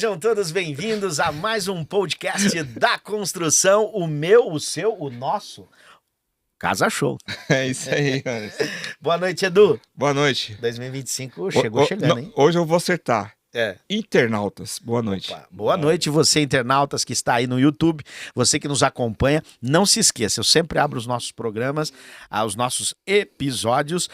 Sejam todos bem-vindos a mais um podcast da construção, o meu, o seu, o nosso Casa Show. É isso aí, mano. Boa noite, Edu. Boa noite. 2025 chegou chegando, não, hein? hoje eu vou acertar. É. Internautas, boa noite. Opa, boa noite, você internautas que está aí no YouTube, você que nos acompanha. Não se esqueça, eu sempre abro os nossos programas, os nossos episódios,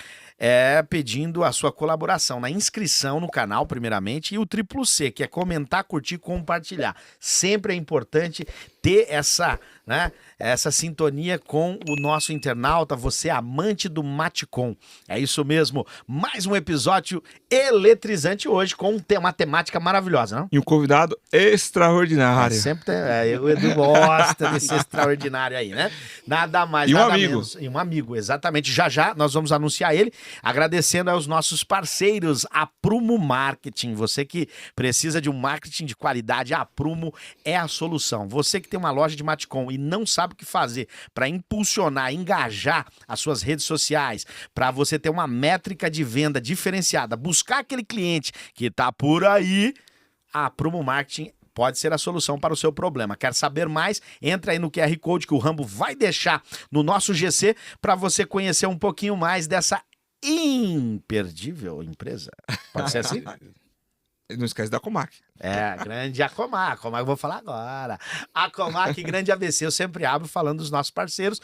pedindo a sua colaboração na inscrição no canal, primeiramente, e o triplo C, que é comentar, curtir, compartilhar. Sempre é importante ter essa sintonia com o nosso internauta, você amante do Matcom. É isso mesmo, mais um episódio eletrizante hoje com uma temática maravilhosa, não? E um convidado extraordinário. Sempre tem, o Edu gosta desse extraordinário aí, né? Nada mais, E um nada amigo. menos. E um amigo, exatamente. Já nós vamos anunciar ele, agradecendo aos nossos parceiros, a Prumo Marketing. Você que precisa de um marketing de qualidade, a Prumo é a solução. Você que tem uma loja de Matcom e não sabe o que fazer para impulsionar, engajar as suas redes sociais, para você ter uma métrica de venda diferenciada, buscar aquele cliente que está por aí, a Prumo Marketing pode ser a solução para o seu problema. Quer saber mais? Entra aí no QR Code que o Rambo vai deixar no nosso GC para você conhecer um pouquinho mais dessa imperdível empresa. Pode ser assim? Não esquece da Comac. Grande Acomac. Acomac eu vou falar agora. Acomac, grande ABC. Eu sempre abro falando dos nossos parceiros.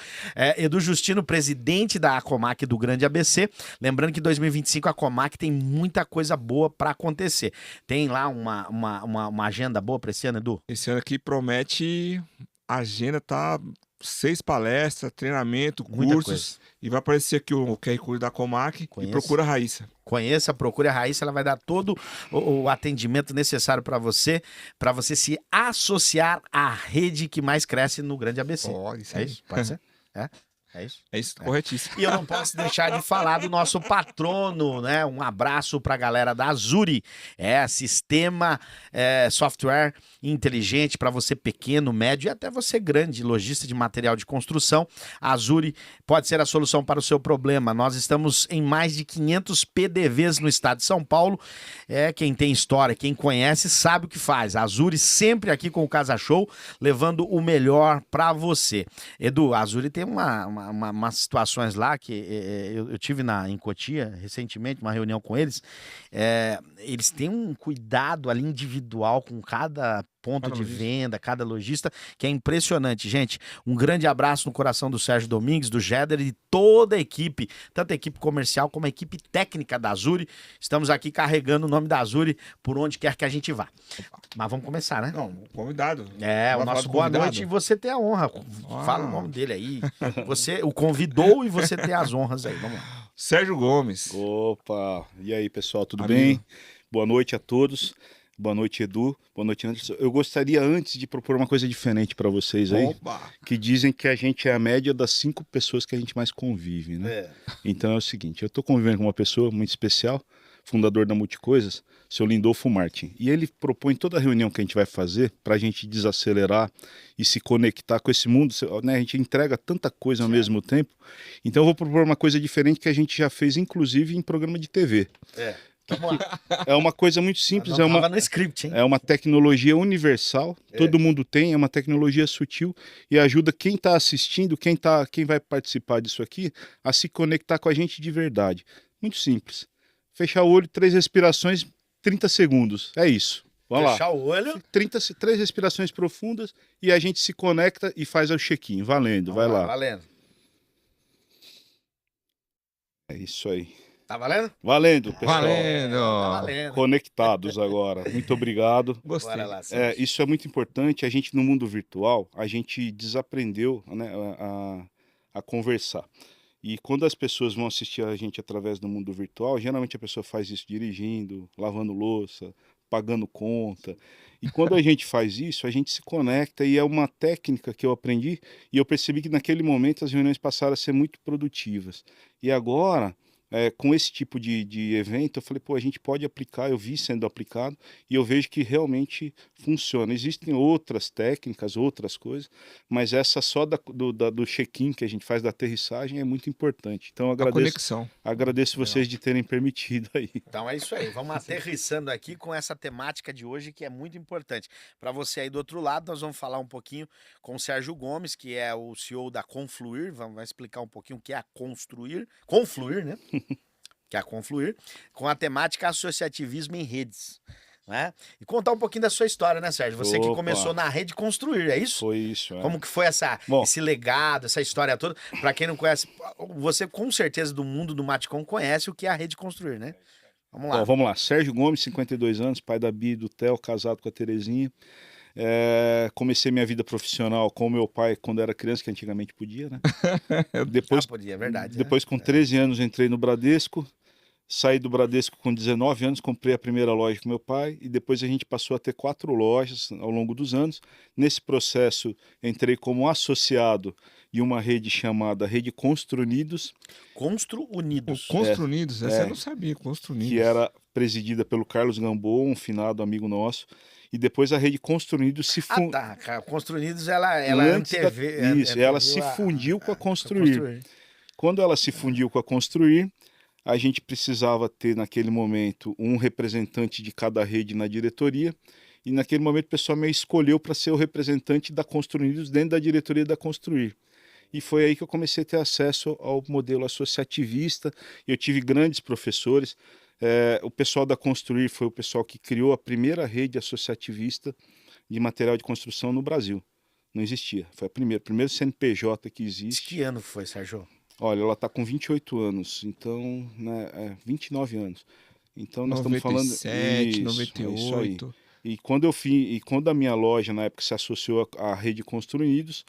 Edu Justino, presidente da Acomac do Grande ABC. Lembrando que em 2025 a Acomac tem muita coisa boa para acontecer. Tem lá uma agenda boa para esse ano, Edu? Esse ano aqui promete, a agenda tá 6 palestras, treinamento, Muita cursos. E vai aparecer aqui o QR Code da Comac e procura a Raíssa. Conheça, procure a Raíssa, ela vai dar todo o atendimento necessário para você se associar à rede que mais cresce no Grande ABC. Isso É aí. isso? Pode ser? É isso? É isso, corretíssimo. E eu não posso deixar de falar do nosso patrono, né? Um abraço para a galera da Azuri. Sistema software inteligente para você pequeno, médio e até você grande, lojista de material de construção. A Azuri pode ser a solução para o seu problema. Nós estamos em mais de 500 PDVs no estado de São Paulo. Quem tem história, quem conhece, sabe o que faz. A Azuri sempre aqui com o Casa Show, levando o melhor para você. Edu, a Azuri tem umas situações lá que eu tive em Cotia recentemente, uma reunião com eles. Eles têm um cuidado ali individual com cada ponto de venda, cada lojista, que é impressionante, gente. Um grande abraço no coração do Sérgio Domingues, do Jeder e toda a equipe, tanto a equipe comercial como a equipe técnica da Azuri. Estamos aqui carregando o nome da Azuri por onde quer que a gente vá. Mas vamos começar, né? Não, convidado. O nosso boa noite e você tem a honra. Fala o nome dele aí. Você o convidou e você tem as honras aí. Vamos lá. Sérgio Gomes. Opa! E aí, pessoal, tudo Amigo. bem? Boa noite a todos. Boa noite, Edu. Boa noite, Anderson. Eu gostaria antes de propor uma coisa diferente para vocês aí, Opa! que dizem que a gente é a média das 5 pessoas que a gente mais convive, né? Então é o seguinte, eu estou convivendo com uma pessoa muito especial, fundador da Multicoisas, seu Lindolfo Martin. E ele propõe toda a reunião que a gente vai fazer para a gente desacelerar e se conectar com esse mundo, né? A gente entrega tanta coisa ao mesmo tempo. Então eu vou propor uma coisa diferente que a gente já fez, inclusive, em programa de TV. Vamos lá. É uma coisa muito simples, Não tava no script, hein? é uma tecnologia universal, todo mundo tem, é uma tecnologia sutil e ajuda quem está assistindo, quem vai participar disso aqui, a se conectar com a gente de verdade. Muito simples. Fechar o olho, 3 respirações, 30 segundos. É isso. Vamos Fechar lá. o olho. 3 respirações profundas e a gente se conecta e faz o check-in. Valendo, vai lá. Valendo. É isso aí. Tá valendo? Valendo, pessoal. Valendo! Tá valendo. Conectados agora. Muito obrigado. Gostei. Bora lá, Sérgio. Isso é muito importante. A gente, no mundo virtual, a gente desaprendeu, né, a conversar. E quando as pessoas vão assistir a gente através do mundo virtual, geralmente a pessoa faz isso dirigindo, lavando louça, pagando conta. E quando a gente faz isso, a gente se conecta e é uma técnica que eu aprendi e eu percebi que naquele momento as reuniões passaram a ser muito produtivas. E agora com esse tipo de evento, eu falei, pô, a gente pode aplicar, eu vi sendo aplicado e eu vejo que realmente funciona. Existem outras técnicas, outras coisas, mas essa só do check-in que a gente faz da aterrissagem é muito importante. Então, eu A conexão. agradeço vocês de terem permitido aí. Então é isso aí, vamos aterrissando aqui com essa temática de hoje que é muito importante. Para você aí do outro lado, nós vamos falar um pouquinho com o Sérgio Gomes, que é o CEO da Confluir, vamos explicar um pouquinho o que é a Confluir, né? Que é a Confluir, com a temática associativismo em redes. Né? E contar um pouquinho da sua história, né, Sérgio? Você que Opa. começou na Rede Construir, é isso? Foi isso, Como que foi Bom, esse legado, essa história toda? Para quem não conhece, você com certeza do mundo do Matcom conhece o que é a Rede Construir, né? Vamos lá. vamos lá. Sérgio Gomes, 52 anos, pai da Bia e do Theo, casado com a Terezinha. Comecei minha vida profissional com o meu pai quando era criança, que antigamente podia, né? Depois, podia, é verdade. depois com 13 anos, entrei no Bradesco. Saí do Bradesco com 19 anos, comprei a primeira loja com meu pai e depois a gente passou a ter 4 lojas ao longo dos anos. Nesse processo, entrei como associado em uma rede chamada Rede Construnidos. Construnidos. Construnidos, essa eu não sabia, Construnidos. Que era presidida pelo Carlos Gamboa, um finado amigo nosso. E depois a Rede Construnidos se fundiu. Cara. Construnidos, ela antevê. Isso, ela se fundiu com a Construir. Quando ela se fundiu com a Construir, a gente precisava ter, naquele momento, um representante de cada rede na diretoria. E naquele momento o pessoal me escolheu para ser o representante da Construnidos dentro da diretoria da Construir. E foi aí que eu comecei a ter acesso ao modelo associativista. Eu tive grandes professores. O pessoal da Construir foi o pessoal que criou a primeira rede associativista de material de construção no Brasil. Não existia. Foi o primeiro CNPJ que existe. Que ano foi, Sérgio? Olha, ela está com 28 anos, então, né, 29 anos. Então nós 97, estamos falando 98. E quando a minha loja na época se associou à Rede Construídos,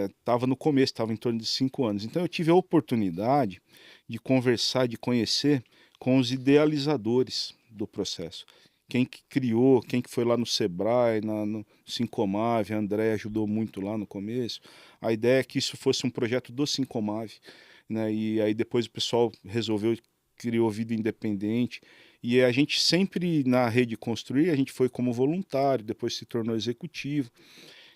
estava no começo, estava em torno de 5 anos. Então eu tive a oportunidade de conversar, de conhecer com os idealizadores do processo. Quem que criou, quem que foi lá no Sebrae, no Sincomave, a André ajudou muito lá no começo. A ideia é que isso fosse um projeto do Sincomave, né? E aí depois o pessoal criou Vida Independente. E a gente sempre, na Rede Construir, a gente foi como voluntário, depois se tornou executivo.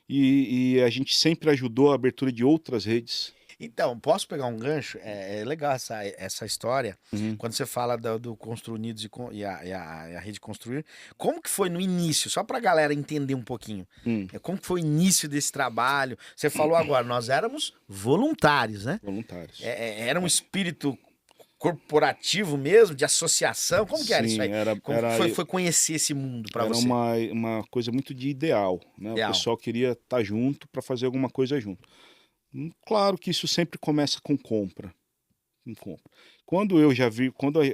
E a gente sempre ajudou a abertura de outras redes. Então, posso pegar um gancho? É legal essa história. Uhum. Quando você fala do Construnidos e a Rede Construir, como que foi no início? Só para a galera entender um pouquinho. Como que foi o início desse trabalho? Você falou agora, nós éramos voluntários, né? Voluntários. Era um espírito corporativo mesmo, de associação? Como que era isso aí? Como foi conhecer esse mundo para você? Era uma coisa muito de ideal, né? O pessoal queria estar junto para fazer alguma coisa junto. Claro que isso sempre começa com compra. Quando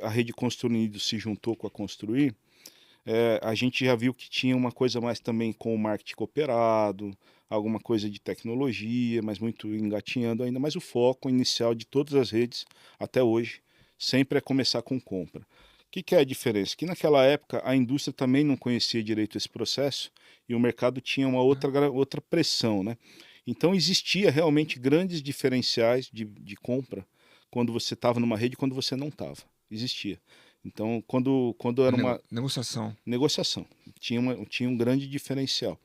a Rede Construídos se juntou com a Construir, a gente já viu que tinha uma coisa mais também com o marketing cooperado, alguma coisa de tecnologia, mas muito engatinhando ainda. Mas o foco inicial de todas as redes, até hoje, sempre é começar com compra. O que é a diferença? Que naquela época a indústria também não conhecia direito esse processo e o mercado tinha uma outra pressão, né? Então existia realmente grandes diferenciais de compra quando você estava numa rede e quando você não estava. Existia. Então, quando era uma negociação, tinha um grande diferencial.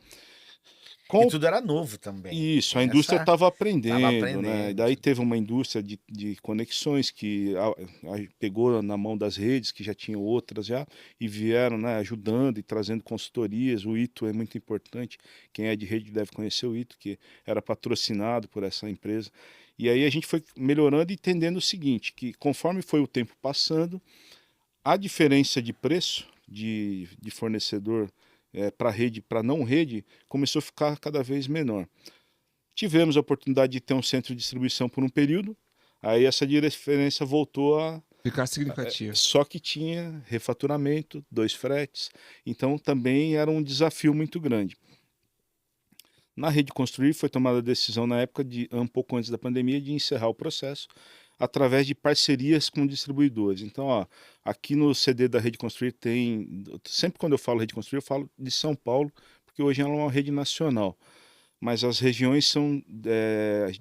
E tudo era novo também. Isso, a indústria estava aprendendo, né? E daí teve uma indústria de conexões que pegou na mão das redes, que já tinham outras já, e vieram, né, ajudando e trazendo consultorias. O Ito é muito importante, quem é de rede deve conhecer o Ito, que era patrocinado por essa empresa. E aí a gente foi melhorando e entendendo o seguinte, que conforme foi o tempo passando, a diferença de preço de fornecedor para rede, para não rede, começou a ficar cada vez menor. Tivemos a oportunidade de ter um centro de distribuição por um período, aí essa diferença voltou a ficar significativa. Só que tinha refaturamento, 2 fretes, então também era um desafio muito grande. Na Rede Construir foi tomada a decisão na época, um pouco antes da pandemia, de encerrar o processo através de parcerias com distribuidores. Então, aqui no CD da Rede Construir tem... Sempre quando eu falo Rede Construir, eu falo de São Paulo, porque hoje ela é uma rede nacional. mas as regiões são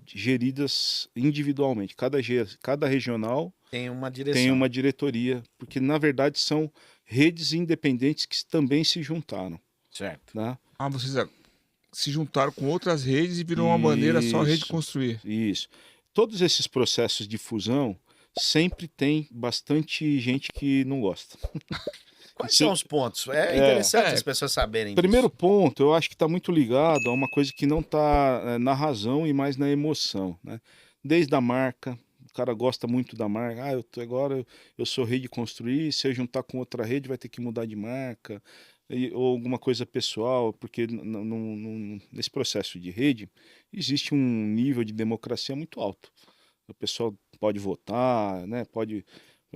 geridas individualmente. Cada regional Tem uma tem direção. uma diretoria, porque na verdade são redes independentes que também se juntaram, Certo. né? Ah, vocês se juntaram com outras redes e virou uma bandeira só Rede Isso. Construir. Isso. Todos esses processos de fusão sempre tem bastante gente que não gosta. Quais Se- são os pontos? É interessante É. as pessoas saberem Primeiro disso. ponto, eu acho que está muito ligado a uma coisa que não está na razão e mais na emoção, né? Desde a marca, o cara gosta muito da marca. Ah, agora eu sou rede construir, se eu juntar com outra rede vai ter que mudar de marca, ou alguma coisa pessoal, porque nesse processo de rede existe um nível de democracia muito alto. O pessoal pode votar, né? Pode.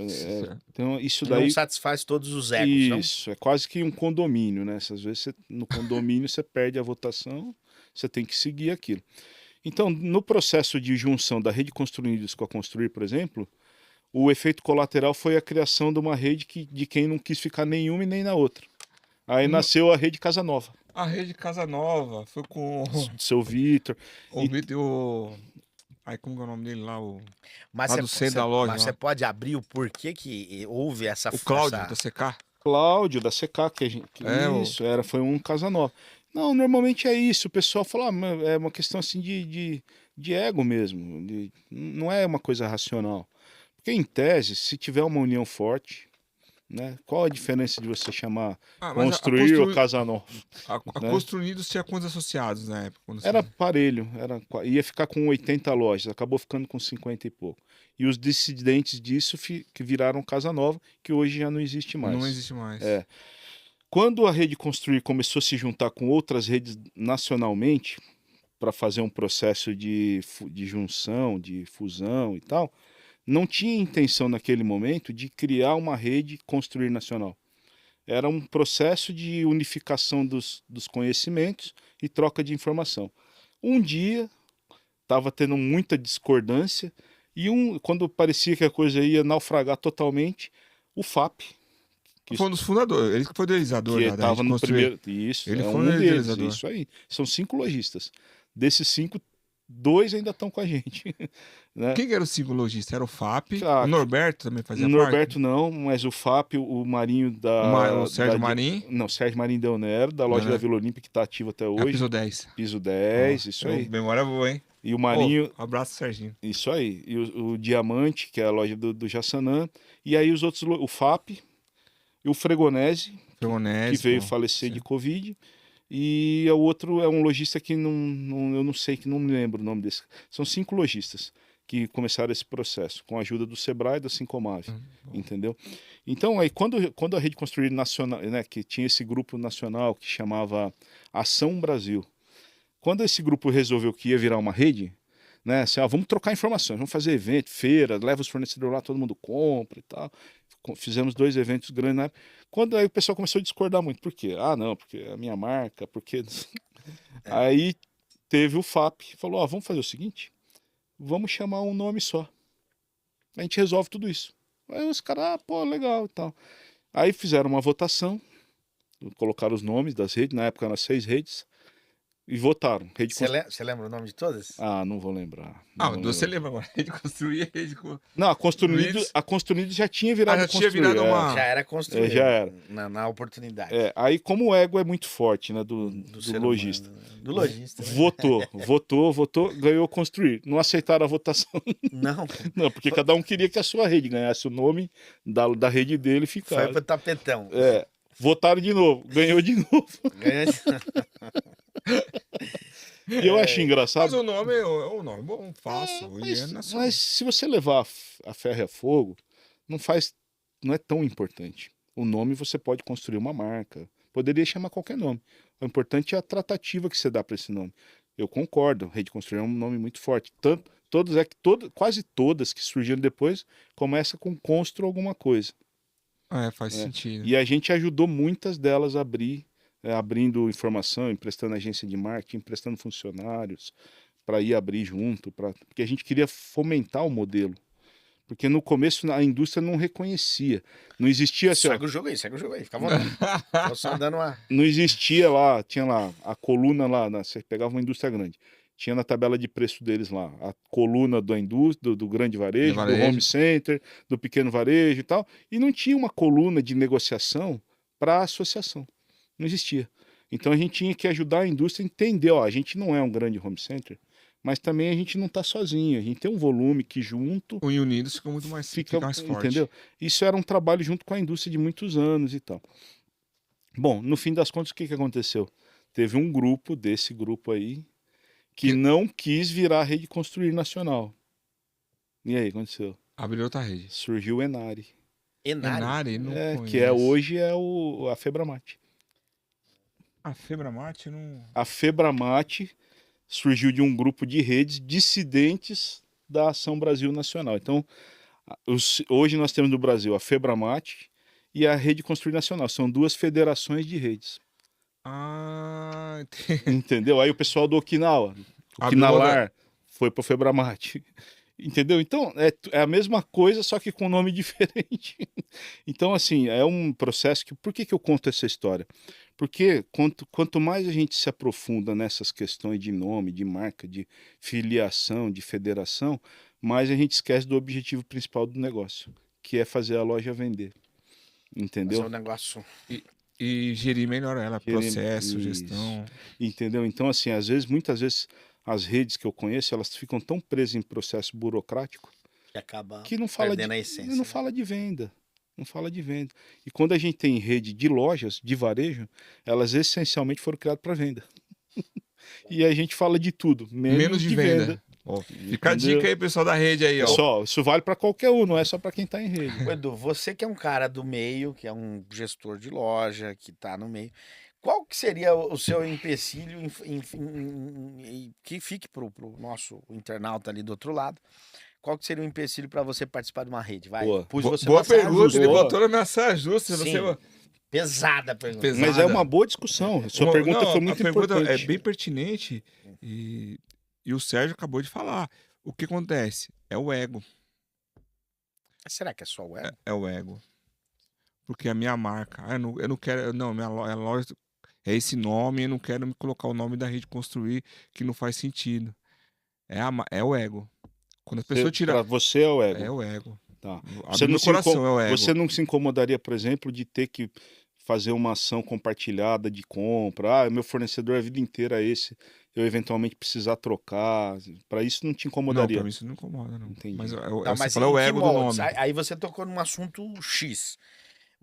Certo. Então, isso Não daí. satisfaz todos os egos, não? Isso, é quase que um condomínio, né? Às vezes no condomínio você perde a votação, você tem que seguir aquilo. Então, no processo de junção da rede Construídos com a Construir, por exemplo, o efeito colateral foi a criação de uma rede de quem não quis ficar nenhuma e nem na outra. Aí No- nasceu a rede Casa Nova, A Rede Casa Nova foi com do seu Vitor. o Vitor. Aí, como que é o nome dele lá? Mas Lá você do centro da loja, mas lá. você pode abrir o porquê que houve essa... O Cláudio, essa- da CK. Cláudio, da CK, isso, foi um Casa Nova. Não, normalmente é isso, o pessoal fala, é uma questão assim de ego mesmo, não é uma coisa racional. Porque em tese, se tiver uma união forte, né, qual a diferença de você chamar Ah, mas Construir ou Casa Nova? a né? Construídos tinha quantos associados na época? Quando Era você- parelho, ia ficar com 80 lojas, acabou ficando com 50 e pouco. E os dissidentes disso que viraram Casa Nova, que hoje já não existe mais. Não existe mais. É. Quando a rede Construir começou a se juntar com outras redes nacionalmente para fazer um processo de junção, de fusão e tal, não tinha intenção naquele momento de criar uma rede Construir nacional. Era um processo de unificação dos conhecimentos e troca de informação. Um dia estava tendo muita discordância e quando parecia que a coisa ia naufragar totalmente, o FAP, Foi um dos fundadores, ele que foi o idealizador que da estava Rede no Construir. primeiro. Isso, Ele é foi um o deles, idealizador. isso aí. São 5 lojistas. Desses 5, 2 ainda estão com a gente. Né? Quem que era o cinco lojista? Era o FAP, Ah, o Norberto também fazia O Norberto parte. não, mas o FAP, o Marinho O Sérgio Marim. Não, Sérgio Marim Del Nero, da loja Del da Nero. Vila Olímpia, que está ativa até É a hoje. piso 10. Piso 10, isso aí. Memória boa, hein? E o Marinho, Abraço, Serginho. isso aí. E o Diamante, que é a loja do Jaçanã. E aí os outros, o FAP e o Fregonese, Fregonese, que veio pô. falecer Sim. de Covid. E o outro é um lojista que eu não sei, que não me lembro o nome desse. São 5 lojistas que começaram esse processo, com a ajuda do Sebrae e da Sincomave, entendeu? Então, aí, quando a Rede Construir Nacional, né, que tinha esse grupo nacional que chamava Ação Brasil, quando esse grupo resolveu que ia virar uma rede, né, assim, vamos trocar informações, vamos fazer evento, feira, leva os fornecedores lá, todo mundo compra e tal. Fizemos 2 eventos grandes na época. Quando aí o pessoal começou a discordar muito. Por quê? Ah, não, porque é a minha marca, porque... Aí teve o FAP, falou, vamos fazer o seguinte, vamos chamar um nome só. A gente resolve tudo isso. Aí os caras, pô, legal e tal. Aí fizeram uma votação, colocaram os nomes das redes, na época eram 6 redes, e votaram. Você lembra o nome de todas? Ah, não vou lembrar. Você lembra agora? Rede Construir, Não, a Construídos já tinha virado já tinha virado uma... Já era construído. já era. Na oportunidade. Aí como o ego é muito forte, né, do ser lojista. humano, né? Do lojista. Né? Votou, ganhou Construir. Não aceitaram a votação. Não. Não, porque cada um queria que a sua rede ganhasse o nome da rede dele e Foi ficasse. pro tapetão. Votaram de novo, ganhou de novo. Ganhou. E eu acho engraçado. Mas o nome é um nome bom, fácil. Mas se você levar a ferro e a fogo, não é tão importante. O nome você pode construir uma marca. Poderia chamar qualquer nome. O importante é a tratativa que você dá para esse nome. Eu concordo, Rede Construir é um nome muito forte. Quase todas que surgiram depois começam com Constru alguma coisa. Faz sentido. E a gente ajudou muitas delas a abrindo informação, emprestando agência de marketing, emprestando funcionários para ir abrir junto, porque a gente queria fomentar o modelo. Porque no começo a indústria não reconhecia. Não existia assim, ó, Segue o jogo aí, fica à vontade. Tô só dando uma... não existia lá, tinha lá a coluna lá, você pegava uma indústria grande. Tinha na tabela de preço deles lá, a coluna da indústria, do grande varejo, do home center, do pequeno varejo e tal. E não tinha uma coluna de negociação para a associação. Não existia. Então a gente tinha que ajudar a indústria a entender, ó, a gente não é um grande home center, mas também a gente não está sozinho, a gente tem um volume que junto O Unidos fica muito mais, fica mais forte. entendeu? Isso era um trabalho junto com a indústria de muitos anos e tal. Bom, no fim das contas, o que aconteceu? Teve um grupo, desse grupo aí, que não quis virar a Rede Construir Nacional. E aí, aconteceu? Abriu outra rede. Surgiu o Enare. Enare, não Que hoje é a Febramate. A Febramate não... A Febramate surgiu de um grupo de redes dissidentes da Ação Brasil Nacional. Então, hoje nós temos no Brasil a Febramate e a Rede Construir Nacional. São duas federações de redes. Ah, entendeu? Aí o pessoal do Okinawa, Okinalar, foi para o Febramate. Entendeu? Então, é a mesma coisa, só que com nome diferente. Então, assim, é um processo que... Por que eu conto essa história? Porque quanto mais a gente se aprofunda nessas questões de nome, de marca, de filiação, de federação, mais a gente esquece do objetivo principal do negócio, que é fazer a loja vender. Entendeu? Fazer o negócio... E gerir melhor ela, processo, gestão. Entendeu? Então, assim, muitas vezes... As redes que eu conheço, elas ficam tão presas em processo burocrático que acaba que não fala perdendo a essência. Não fala de venda. Não fala de venda. E quando a gente tem rede de lojas, de varejo, elas essencialmente foram criadas para venda. E a gente fala de tudo, menos de venda. Fica a dica aí, pessoal da rede aí, ó. Isso vale para qualquer um, não é só para quem está em rede. Edu, você que é um cara do meio, que é um gestor de loja, que está no meio... Qual que seria o seu empecilho, que fique para o nosso internauta ali do outro lado, qual que seria o empecilho para você participar de uma rede? Vai, boa pergunta, ele botou na minha saia justa. Pesada a pergunta. Mas é uma boa discussão, sua pergunta foi muito importante. É bem pertinente e o Sérgio acabou de falar. O que acontece? É o ego. Será que é só o ego? É o ego. Porque a minha marca, eu não quero, não, minha loja é esse nome, eu não quero me colocar o nome da Rede Construir, que não faz sentido. É o ego. Quando a pessoa tira... Pra você é o ego. É o ego. Tá. É o ego. Você não se incomodaria, por exemplo, de ter que fazer uma ação compartilhada de compra? Meu fornecedor a vida inteira é esse, eu eventualmente precisar trocar. Para isso não te incomodaria? Não, para mim isso não incomoda, não. Entendi. Mas, você falou o ego do nome. Aí você tocou num assunto X.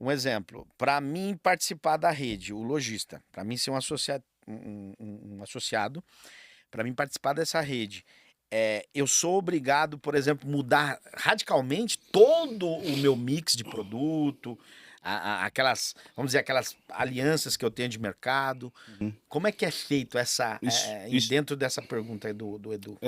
Um exemplo, para mim participar da rede, o lojista, para mim ser um associado, para mim participar dessa rede, eu sou obrigado, por exemplo, mudar radicalmente todo o meu mix de produto, aquelas, vamos dizer, aquelas alianças que eu tenho de mercado. Como é que é feito dentro dessa pergunta aí do Edu?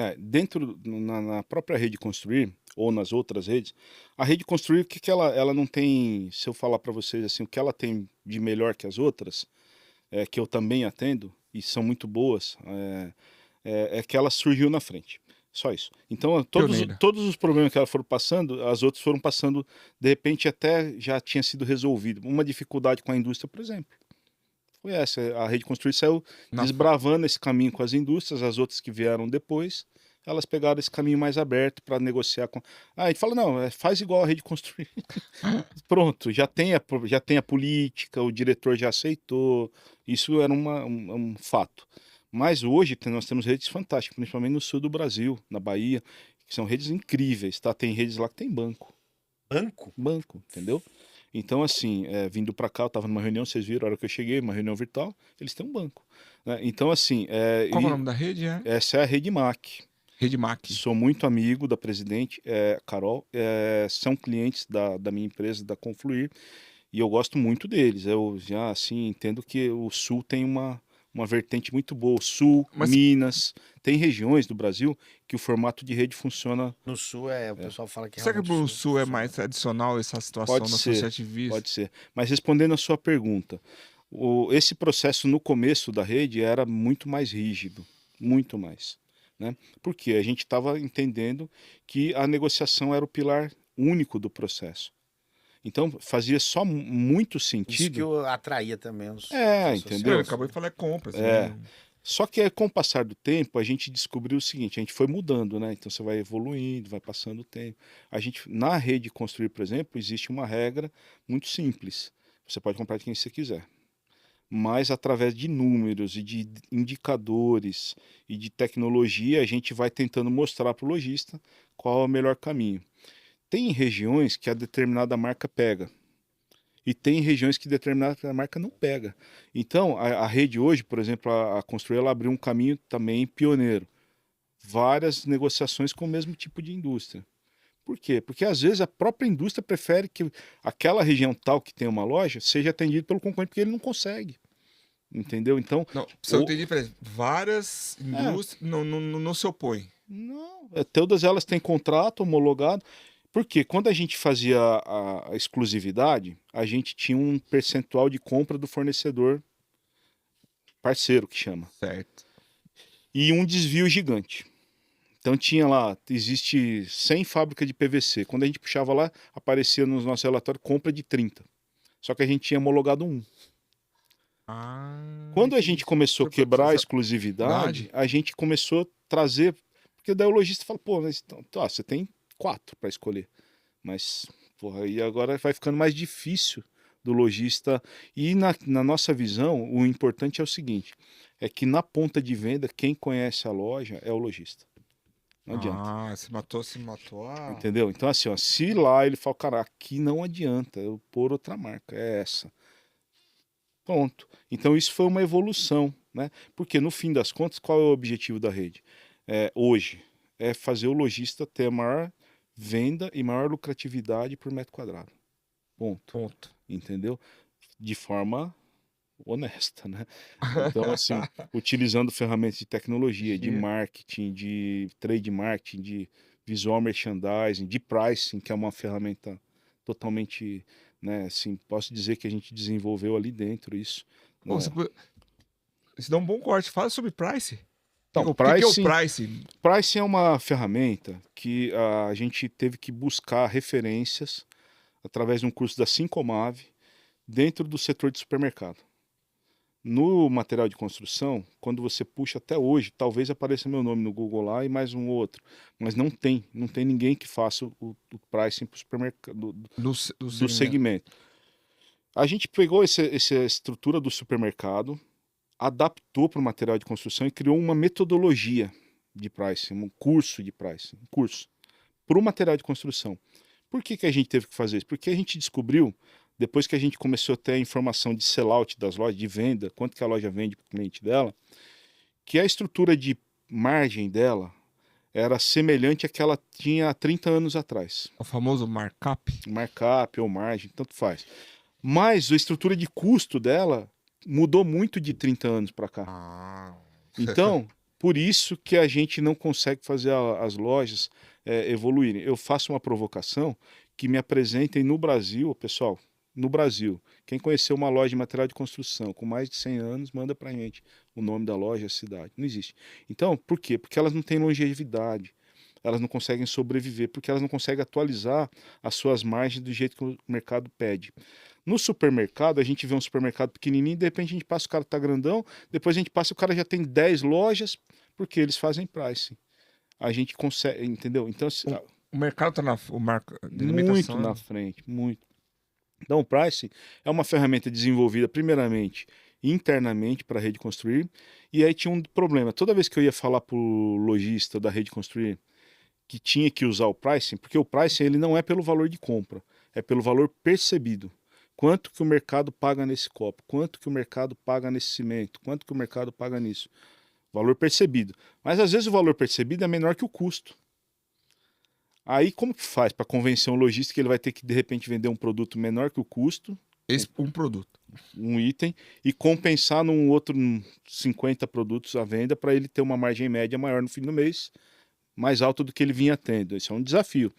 Na própria Rede Construir, ou nas outras redes, a Rede Construir, o que ela não tem, se eu falar para vocês assim, o que ela tem de melhor que as outras, que eu também atendo, e são muito boas, é que ela surgiu na frente. Só isso. Então, todos os problemas que ela foram passando, as outras foram passando, de repente até já tinha sido resolvido. Uma dificuldade com a indústria, por exemplo, foi essa. A Rede Construir saiu desbravando esse caminho com as indústrias, as outras que vieram depois, elas pegaram esse caminho mais aberto para negociar com... a gente fala, não, faz igual a Rede Construir. Pronto, já tem a política, o diretor já aceitou, isso era um fato. Mas hoje nós temos redes fantásticas, principalmente no sul do Brasil, na Bahia, que são redes incríveis, tá? Tem redes lá que tem banco. Banco? Banco, entendeu? Então, assim, vindo para cá, eu estava numa reunião, vocês viram, a hora que eu cheguei, uma reunião virtual, eles têm um banco. Né? Então, assim... Qual é o nome da rede? Essa é a Rede MAC. Rede MAC. Sou muito amigo da presidente, Carol, são clientes da minha empresa, da Confluir, e eu gosto muito deles. Eu já, assim, entendo que o Sul tem uma vertente muito boa. O Sul, Minas, tem regiões do Brasil que o formato de rede funciona... No Sul, o pessoal fala que... Será que no Sul é mais tradicional essa situação no associativismo? Pode ser. Mas respondendo a sua pergunta, esse processo no começo da rede era muito mais rígido, muito mais. Né? Porque a gente estava entendendo que a negociação era o pilar único do processo. Então fazia só muito Isso sentido. que eu atraía também os Entendeu? Ele acabou de falar compras. É. Né? Só que com o passar do tempo, a gente descobriu o seguinte, a gente foi mudando, né? Então você vai evoluindo, vai passando o tempo. Na rede construir, por exemplo, existe uma regra muito simples. Você pode comprar de quem você quiser. Mas através de números e de indicadores e de tecnologia, a gente vai tentando mostrar para o lojista qual é o melhor caminho. Tem regiões que a determinada marca pega. E tem regiões que determinada marca não pega. Então, a rede hoje, por exemplo, a Construir, ela abriu um caminho também pioneiro. Várias negociações com o mesmo tipo de indústria. Por quê? Porque às vezes a própria indústria prefere que aquela região tal que tem uma loja seja atendida pelo concorrente, porque ele não consegue. Entendeu? Então. Não, você não tem diferença. Várias indústrias não se opõem. Não, todas elas têm contrato homologado. Porque quando a gente fazia a exclusividade, a gente tinha um percentual de compra do fornecedor parceiro, que chama. Certo. E um desvio gigante. Então tinha lá, existe 100 fábricas de PVC. Quando a gente puxava lá, aparecia nos nossos relatórios compra de 30. Só que a gente tinha homologado um. Quando a gente começou a quebrar a exclusividade, a gente começou a trazer... Porque daí o lojista fala, pô, mas então, você tem 4 para escolher. Mas, porra, e agora vai ficando mais difícil do lojista. E na nossa visão, o importante é o seguinte, é que na ponta de venda, quem conhece a loja é o lojista. Não adianta. Se matou. Entendeu? Então assim, ó, se lá ele fala, cara, aqui não adianta eu pôr outra marca, é essa. Ponto. Então isso foi uma evolução, né? Porque no fim das contas, qual é o objetivo da rede? Hoje, é fazer o lojista ter a maior venda e maior lucratividade por metro quadrado. Ponto. Entendeu? De forma honesta, né? Então, assim, utilizando ferramentas de tecnologia, de marketing, de trade marketing, de visual merchandising, de pricing, que é uma ferramenta totalmente, né, assim, posso dizer que a gente desenvolveu ali dentro isso. Pô, isso dá um bom corte. Fala sobre price. Então, o que é o pricing? Pricing é uma ferramenta que a gente teve que buscar referências através de um curso da Sincomave dentro do setor de supermercado. No material de construção, quando você puxa até hoje, talvez apareça meu nome no Google lá e mais um outro, mas não tem ninguém que faça o pricing para o supermercado do segmento. A gente pegou essa estrutura do supermercado, adaptou para o material de construção e criou uma metodologia de pricing, um curso de pricing, para o material de construção. Por que a gente teve que fazer isso? Porque a gente descobriu, depois que a gente começou a ter a informação de sellout das lojas, de venda, quanto que a loja vende para o cliente dela, que a estrutura de margem dela era semelhante à que ela tinha há 30 anos atrás. O famoso markup? Markup ou margem, tanto faz. Mas a estrutura de custo dela mudou muito de 30 anos para cá. Então, por isso que a gente não consegue fazer as lojas evoluírem. Eu faço uma provocação que me apresentem no Brasil, pessoal, no Brasil. Quem conheceu uma loja de material de construção com mais de 100 anos, manda pra gente o nome da loja, a cidade. Não existe. Então, por quê? Porque elas não têm longevidade. Elas não conseguem sobreviver, porque elas não conseguem atualizar as suas margens do jeito que o mercado pede. No supermercado, a gente vê um supermercado pequenininho, de repente a gente passa, o cara tá grandão, depois a gente passa, o cara já tem 10 lojas, porque eles fazem pricing. A gente consegue, entendeu? Então, o mercado tá muito na frente, muito. Então, o pricing é uma ferramenta desenvolvida, primeiramente, internamente para a rede construir, e aí tinha um problema. Toda vez que eu ia falar para o lojista da rede construir que tinha que usar o pricing, porque o pricing ele não é pelo valor de compra, é pelo valor percebido. Quanto que o mercado paga nesse copo? Quanto que o mercado paga nesse cimento? Quanto que o mercado paga nisso? Valor percebido. Mas às vezes o valor percebido é menor que o custo. Aí como que faz para convencer um lojista que ele vai ter que de repente vender um produto menor que o custo? Um produto. Um item, e compensar num outro 50 produtos à venda para ele ter uma margem média maior no fim do mês, mais alta do que ele vinha tendo. Esse é um desafio.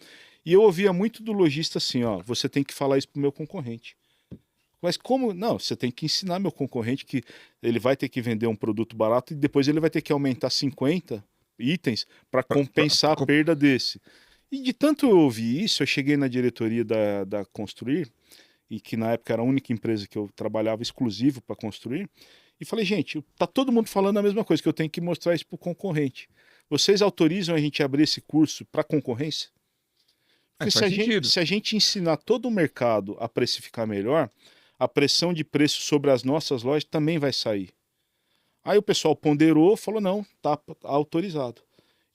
E eu ouvia muito do lojista assim, ó, você tem que falar isso pro meu concorrente. Mas como? Não, você tem que ensinar meu concorrente que ele vai ter que vender um produto barato e depois ele vai ter que aumentar 50 itens para compensar a perda desse. E de tanto eu ouvir isso, eu cheguei na diretoria da Construir, e que na época era a única empresa que eu trabalhava exclusivo para construir, e falei, gente, tá todo mundo falando a mesma coisa, que eu tenho que mostrar isso para o concorrente. Vocês autorizam a gente abrir esse curso para concorrência? Porque Faz sentido. se a gente ensinar todo o mercado a precificar melhor, a pressão de preço sobre as nossas lojas também vai sair. Aí o pessoal ponderou, falou, não, tá autorizado.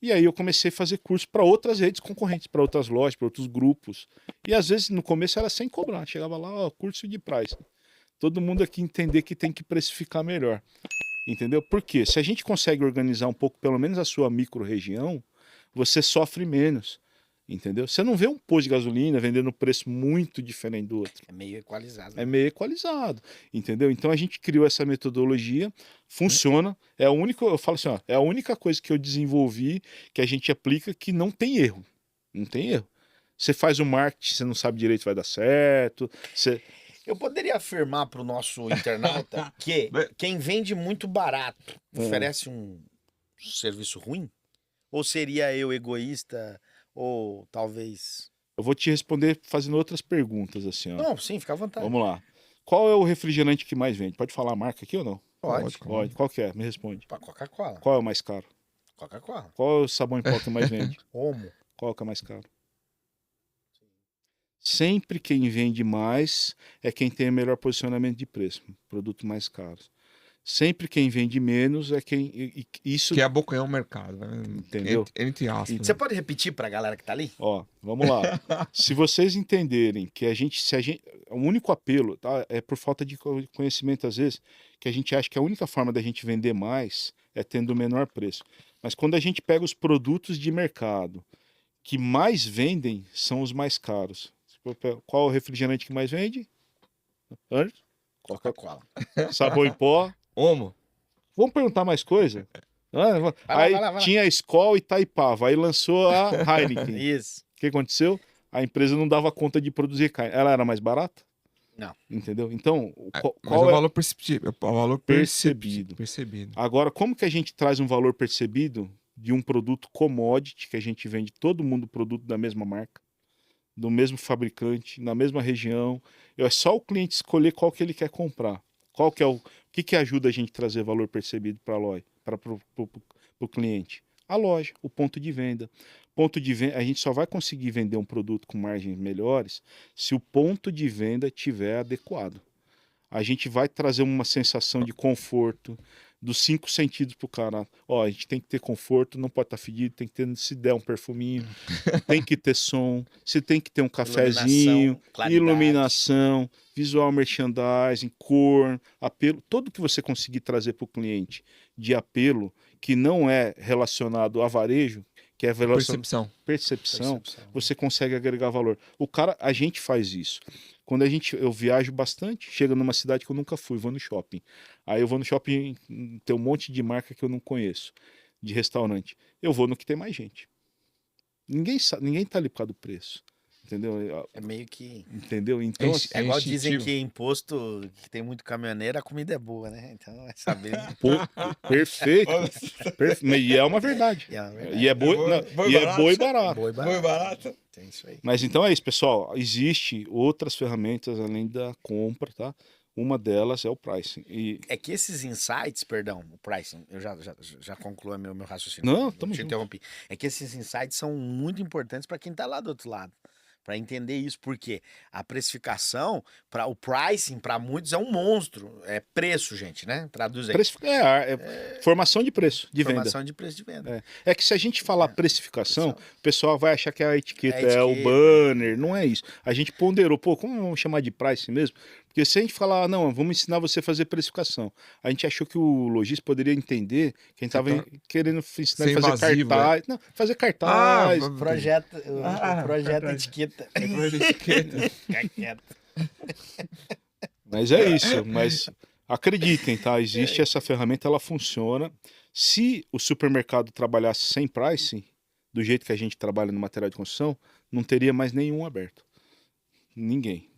E aí eu comecei a fazer curso para outras redes concorrentes, para outras lojas, para outros grupos. E às vezes no começo era sem cobrar, chegava lá, ó, curso de price. Todo mundo aqui entender que tem que precificar melhor. Entendeu? Porque se a gente consegue organizar um pouco, pelo menos a sua micro-região, você sofre menos. Entendeu? Você não vê um posto de gasolina vendendo preço muito diferente do outro. É meio equalizado. É meio equalizado, entendeu? Então a gente criou essa metodologia, funciona, é a única, eu falo assim, ó, é a única coisa que eu desenvolvi, que a gente aplica, que não tem erro. Não tem erro. Você faz o marketing, você não sabe direito se vai dar certo. Você... Eu poderia afirmar para o nosso internauta que quem vende muito barato oferece um serviço ruim? Ou seria eu egoísta? Ou talvez. Eu vou te responder fazendo outras perguntas, assim, ó. Não, sim, fica à vontade. Vamos lá. Qual é o refrigerante que mais vende? Pode falar a marca aqui ou não? Pode. Pode. Qual que é? Me responde. Pra Coca-Cola. Qual é o mais caro? Coca-Cola. Qual é o sabão em pó que mais vende? Omo. Qual que é mais caro? Sempre quem vende mais é quem tem o melhor posicionamento de preço, produto mais caro. Sempre quem vende menos é quem. Isso. Que é abocanhar o mercado, né? Entendeu? Entre aspas. Você pode repetir pra galera que tá ali? Ó, vamos lá. Se vocês entenderem que o único apelo, tá, é por falta de conhecimento às vezes, que a gente acha que a única forma da gente vender mais é tendo o menor preço. Mas quando a gente pega os produtos de mercado que mais vendem, são os mais caros. Qual é o refrigerante que mais vende? Anderson? Coca-Cola. Sabão em pó. Omo. Vamos perguntar mais coisa? Aí vai lá. tinha a Skol e Itaipava, aí lançou a Heineken. Isso. O que aconteceu? A empresa não dava conta de produzir carne. Ela era mais barata? Não. Entendeu? Então, Mas qual o é valor perceptível, o valor Percebido. percebido. Agora, como que a gente traz um valor percebido de um produto commodity que a gente vende todo mundo produto da mesma marca, do mesmo fabricante, na mesma região? É só o cliente escolher qual que ele quer comprar. Qual que é o que ajuda a gente a trazer valor percebido para a loja, para o cliente? A loja, o ponto de venda. Ponto de venda, a gente só vai conseguir vender um produto com margens melhores se o ponto de venda estiver adequado. A gente vai trazer uma sensação de conforto, dos 5 sentidos pro cara. Ó, a gente tem que ter conforto, não pode estar fedido, tem que ter, se der um perfuminho, tem que ter som, você tem que ter um cafezinho, iluminação, visual merchandising, cor, apelo, tudo que você conseguir trazer para o cliente de apelo, que não é relacionado a varejo, que é percepção, você consegue agregar valor. A gente faz isso. Quando eu viajo bastante, chego numa cidade que eu nunca fui, vou no shopping. Aí eu vou no shopping, tem um monte de marca que eu não conheço, de restaurante. Eu vou no que tem mais gente. Ninguém tá ali por causa do preço. Entendeu? É meio que. Entendeu? Então, É igual dizem que imposto, que tem muito caminhoneiro, a comida é boa, né? Então é saber. Perfeito. E é uma verdade. E é boa e barata. Boa e barata. Tem isso aí. Mas então é isso, pessoal. Existe outras ferramentas além da compra, tá? Uma delas é o pricing. É que esses insights, perdão, o pricing, eu já concluo meu raciocínio. Não, tamo te junto. interrompi. É que esses insights são muito importantes para quem tá lá do outro lado. Para entender isso, porque a precificação, para o pricing, para muitos é um monstro. É preço, gente, né? Traduz aí. Formação de preço de venda. Formação de preço de venda. É que se a gente falar precificação, o pessoal vai achar que a etiqueta é o banner. Não é isso. A gente ponderou, como vamos chamar de pricing mesmo? Porque se a gente falar, não, vamos ensinar você a fazer precificação, a gente achou que o lojista poderia entender que a gente estava querendo ensinar a fazer cartaz. Não, fazer cartaz. Projeto etiqueta. Mas é isso. Mas acreditem, tá? Existe essa ferramenta, ela funciona. Se o supermercado trabalhasse sem pricing, do jeito que a gente trabalha no material de construção, não teria mais nenhum aberto. Ninguém,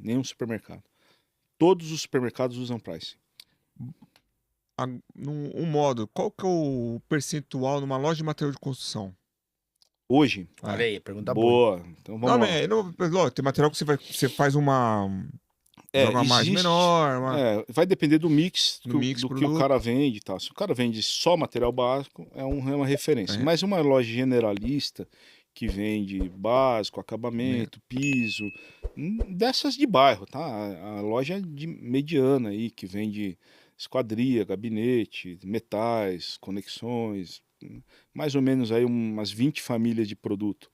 nenhum supermercado. Todos os supermercados usam pricing. Um modo, qual que é o percentual numa loja de material de construção? Hoje, Olha aí, pergunta boa. boa. Então Não, vamos lá. mas não, tem material que você faz uma. Joga uma margem existe- menor. vai depender do mix, Do mix, do que o produto. cara vende e tal. Se o cara vende só material básico, é uma referência. É. Mas uma loja generalista que vende básico, acabamento, piso, dessas de bairro, tá? A loja de mediana aí, que vende esquadria, gabinete, metais, conexões, mais ou menos aí umas 20 famílias de produto.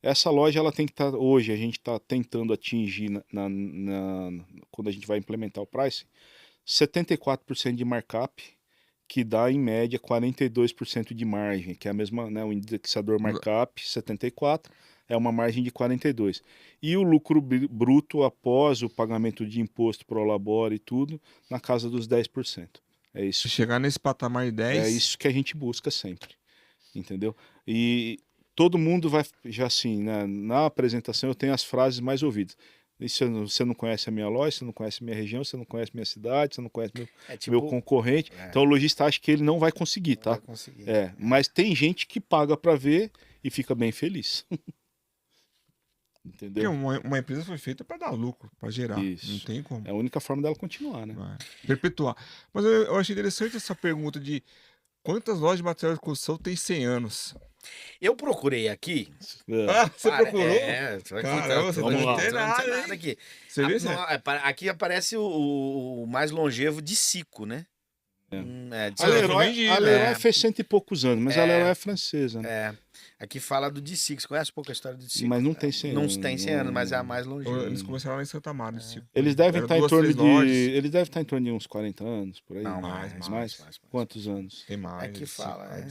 Essa loja ela tem que estar, hoje a gente está tentando atingir, quando a gente vai implementar o pricing, 74% de markup, que dá em média 42% de margem, que é a mesma, né, o indexador markup, 74, é uma margem de 42. E o lucro bruto após o pagamento de imposto pro labore e tudo, na casa dos 10%. É isso. Se chegar nesse patamar de 10. É isso que a gente busca sempre, entendeu? E todo mundo vai, já assim, na apresentação eu tenho as frases mais ouvidas. E você não conhece a minha loja, você não conhece a minha região, você não conhece a minha cidade, você não conhece meu concorrente. Então o lojista acha que ele não vai conseguir, tá? Não vai conseguir. Mas tem gente que paga para ver e fica bem feliz. Porque Entendeu? uma empresa foi feita para dar lucro, para gerar. Isso. Não tem como. É a única forma dela continuar, né? Perpetuar. Mas eu achei interessante essa pergunta de quantas lojas de material de construção tem 100 anos? Eu procurei aqui. Você procurou? Tô aqui, Caramba, você vamos tá lá. antenado, hein? aqui. Você vê, Zé? Aqui aparece o mais longevo de Sico, né? A Leroy, vendido, a Leroy fez 100 e poucos anos, mas a Leroy é francesa, né? Aqui fala do de Sico. Você conhece um pouco a história do de Sico? Mas não tem 100 Não anos. tem 100 anos, mas é a mais longeva. Eles começaram lá em Santa Amaro, esse ciclo. Eles devem Eram estar em duas, torno três de. lojas. Eles devem estar em torno de uns 40 anos, por aí. Não, mais. Quantos anos? Tem mais. Aqui fala,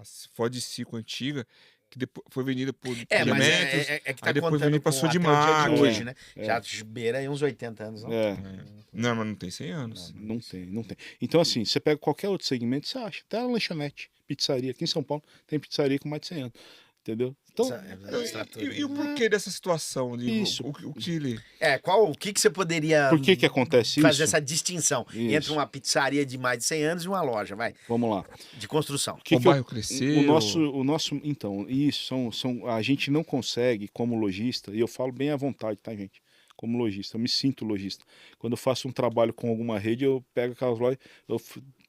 Se for de ciclo antiga, que depois foi vendida por Mas elementos. que tá aí depois contando vendeu pra com Sodimac. até o dia de hoje, né? É. Já beira aí uns 80 anos. Não? Não, mas não tem 100 anos. Não tem. Então, assim, você pega qualquer outro segmento, você acha. Até a lanchonete, pizzaria. Aqui em São Paulo tem pizzaria com mais de 100 anos. Entendeu? Então, E o porquê dessa situação? Isso. O que ele... O que você poderia por que acontece fazer isso? essa distinção Isso. entre uma pizzaria de mais de 100 anos e uma loja, Vamos lá. de construção? O bairro cresceu. O nosso, então, isso a gente não consegue como lojista, e eu falo bem à vontade, tá, gente? Como lojista, eu me sinto lojista. Quando eu faço um trabalho com alguma rede, eu pego aquelas lojas,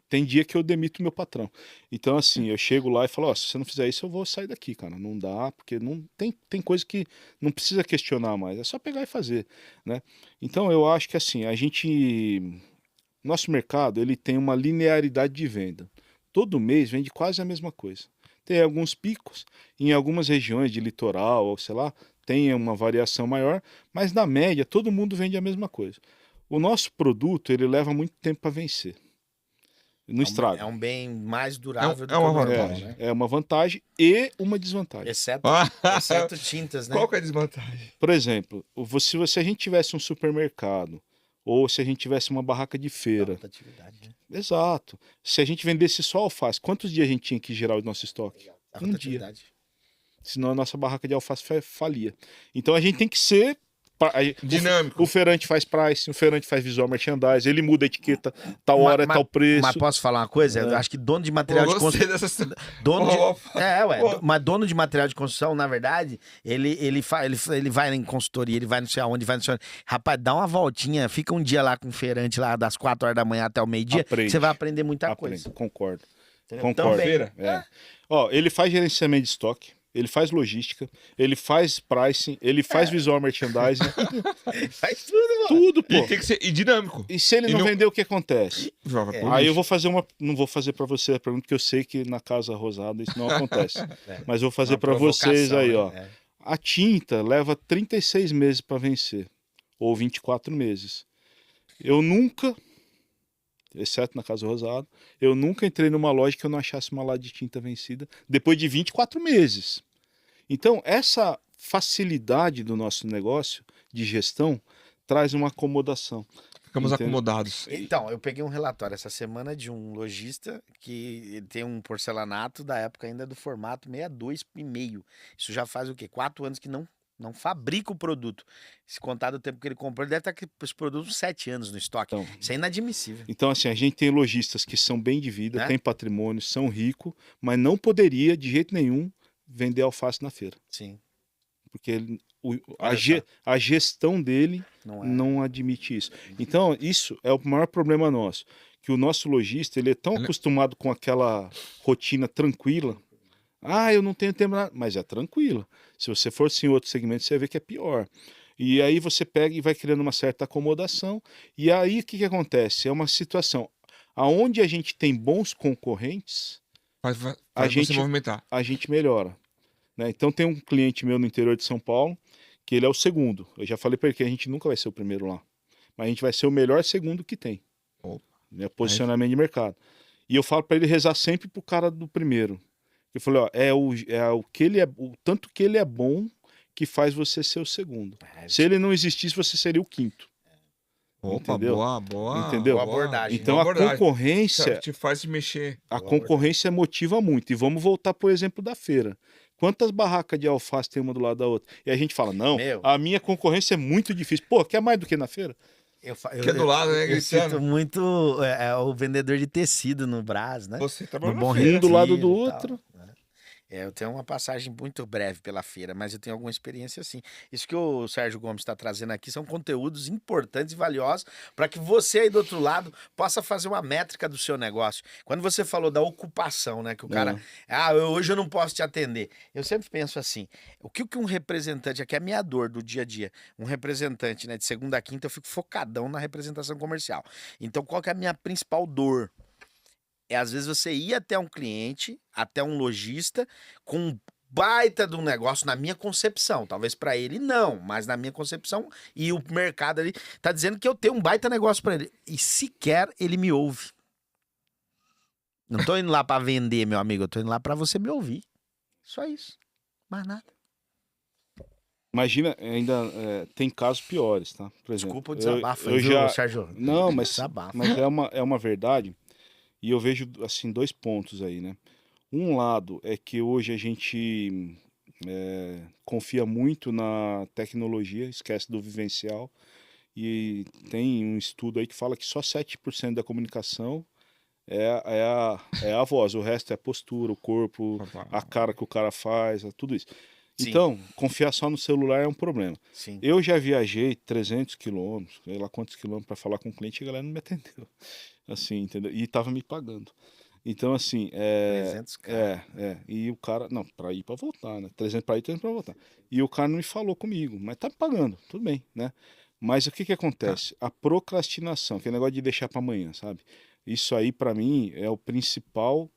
tem dia que eu demito meu patrão. Então, assim, eu chego lá e falo, se você não fizer isso, eu vou sair daqui, cara. Não dá, porque não tem coisa que não precisa questionar mais, é só pegar e fazer, né? Então, eu acho que, assim, nosso mercado, ele tem uma linearidade de venda. Todo mês vende quase a mesma coisa. Tem alguns picos, em algumas regiões de litoral, ou sei lá, tem uma variação maior, mas na média todo mundo vende a mesma coisa. O nosso produto, ele leva muito tempo para vencer. Não estraga. É um bem mais durável do É uma que o normal, vantagem. né? É uma vantagem e uma desvantagem. Exceto tintas, né? Qual que é a desvantagem? Por exemplo, se a gente tivesse um supermercado, ou se a gente tivesse uma barraca de feira. Rotatividade, né? Exato. Se a gente vendesse só alface, quantos dias a gente tinha que gerar o nosso estoque? A Um dia. rotatividade. Senão a nossa barraca de alface falia. Então a gente tem que ser Dinâmico. O feirante faz price, o feirante faz visual merchandising, ele muda a etiqueta, tal hora é tal preço. Mas posso falar uma coisa? Eu acho que dono de material de construção. Mas dono de material de construção, na verdade, ele vai em consultoria, ele vai não sei aonde, vai não sei onde. Rapaz, dá uma voltinha, fica um dia lá com o feirante lá das 4 horas da manhã até o meio-dia, você vai aprender muita coisa. Concordo. Entendeu? Concordo. Também. Ele faz gerenciamento de estoque, ele faz logística, ele faz pricing, ele faz visual merchandising. Faz tudo, mano. Tudo, pô. E tem que ser dinâmico. E se ele não vender, o que acontece? Aí eu vou fazer não vou fazer para você a pergunta, que eu sei que na Casa Rosada isso não acontece. Mas vou fazer para vocês aí, ó. A tinta leva 36 meses para vencer, ou 24 meses. Eu nunca, exceto na Casa Rosada, eu nunca entrei numa loja que eu não achasse uma lata de tinta vencida depois de 24 meses. Então, essa facilidade do nosso negócio de gestão traz uma acomodação. Ficamos acomodados. Então, eu peguei um relatório essa semana de um lojista que tem um porcelanato da época ainda do formato 62,5. Isso já faz o quê? 4 anos que não fabrica o produto. Se contar do tempo que ele comprou, ele deve estar com esse produto 7 anos no estoque. Então, isso é inadmissível. Então, assim, a gente tem lojistas que são bem de vida, têm patrimônio, são ricos, mas não poderia, de jeito nenhum, vender alface na feira. Sim. Porque Olha só. a gestão dele Não é. não admite isso. Então, isso é o maior problema nosso. Que o nosso lojista, ele é tão acostumado com aquela rotina tranquila. Ah, eu não tenho tempo nada. Mas é tranquila. Se você for em outro segmento, você vai ver que é pior. E aí você pega e vai criando uma certa acomodação. E aí o que acontece? É uma situação aonde a gente tem bons concorrentes, Faz a você gente, movimentar. a gente melhora. Né? Então tem um cliente meu no interior de São Paulo, que ele é o segundo. Eu já falei para ele que a gente nunca vai ser o primeiro lá. Mas a gente vai ser o melhor segundo que tem. Opa. Né? Posicionamento de mercado. E eu falo para ele rezar sempre pro cara do primeiro. Eu falei, ó, o que ele é, o tanto que ele é bom que faz você ser o segundo. Se ele não existisse, você seria o quinto. Opa, Entendeu? boa. Entendeu? Boa abordagem. Então Boa a abordagem. concorrência, Te faz mexer. a concorrência motiva muito. E vamos voltar, por exemplo, da feira. Quantas barracas de alface tem uma do lado da outra? E a gente fala, não, Meu. a minha concorrência é muito difícil. Pô, quer mais do que na feira? Que é do lado, né, Eu Cristiano? sinto muito o vendedor de tecido no Brás, né? Você No trabalha Bom na feira. Um do lado Retiro do e tal, outro. né? Eu tenho uma passagem muito breve pela feira, mas eu tenho alguma experiência assim. Isso que o Sérgio Gomes está trazendo aqui são conteúdos importantes e valiosos para que você aí do outro lado possa fazer uma métrica do seu negócio. Quando você falou da ocupação, né? Que o cara, hoje eu não posso te atender. Eu sempre penso assim, o que um representante, aqui é a minha dor do dia a dia, um representante, né, de segunda a quinta, eu fico focadão na representação comercial. Então, qual que é a minha principal dor? É às vezes você ir até um cliente, até um lojista, com um baita de um negócio na minha concepção. Talvez para ele não, mas na minha concepção, e o mercado ali tá dizendo que eu tenho um baita negócio para ele. E sequer ele me ouve. Não tô indo lá para vender, meu amigo, eu tô indo lá para você me ouvir. Só isso. Mais nada. Imagina, ainda tem casos piores, tá? Por exemplo, Desculpa o desabafo, eu aí, viu, já... Sérgio? Não, mas Desabafo. é uma verdade. E eu vejo, assim, dois pontos aí, né? Um lado é que hoje a gente confia muito na tecnologia, esquece do vivencial. E tem um estudo aí que fala que só 7% da comunicação é a voz. O resto é a postura, o corpo, a cara que o cara faz, tudo isso. Sim. Então, confiar só no celular é um problema. Sim. Eu já viajei 300 quilômetros, sei lá quantos quilômetros, para falar com o cliente e a galera não me atendeu. Assim, entendeu? E tava me pagando. Então, assim, 300k. E o cara, não, para ir para voltar, né? 300 para ir, 300 para voltar. E o cara não me falou comigo, mas tá me pagando, tudo bem, né? Mas o que acontece? A procrastinação, que é o negócio de deixar para amanhã, sabe? Isso aí, para mim, é o principal,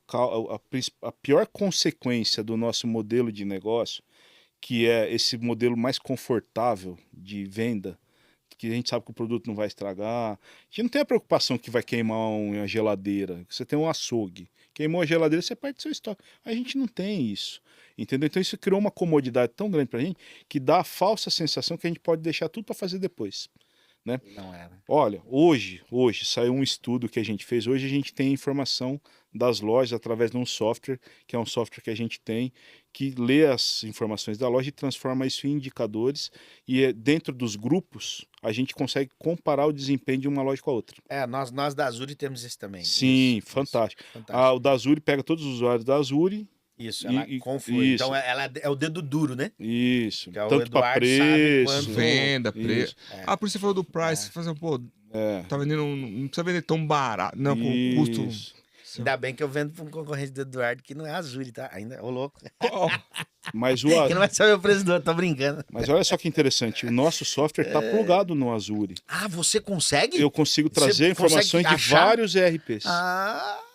a pior consequência do nosso modelo de negócio, que é esse modelo mais confortável de venda, que a gente sabe que o produto não vai estragar. A gente não tem a preocupação que vai queimar uma geladeira. Você tem um açougue. Queimou a geladeira, você perde seu estoque. A gente não tem isso. Entendeu? Então isso criou uma comodidade tão grande pra gente que dá a falsa sensação que a gente pode deixar tudo para fazer depois. Né? Não era. Olha, hoje saiu um estudo que a gente fez. Hoje a gente tem informação das lojas através de um software, que é um software que a gente tem, que lê as informações da loja e transforma isso em indicadores. E dentro dos grupos, a gente consegue comparar o desempenho de uma loja com a outra. Nós da Azuri temos esse também. Sim, Isso, fantástico. fantástico. O da Azuri pega todos os usuários da Azuri. Isso, ela conflui. Isso. Então ela é o dedo duro, né? Isso. Que é o Tanto para Eduardo sabe preço. quanto- Venda, preço. Isso. Por isso você falou do price. Fazer, pô, É. tá vendendo, não precisa vender tão barato. Não, com custo. Isso. Ainda bem que eu vendo para um concorrente do Eduardo que não é Azuri, tá? Ainda, ô louco. Ó, Mas, Que não vai ser o meu presidor, tô brincando. mas olha só que interessante, o nosso software está plugado no Azuri. Ah, você consegue? Eu consigo Você trazer informações consegue de achar? vários ERPs.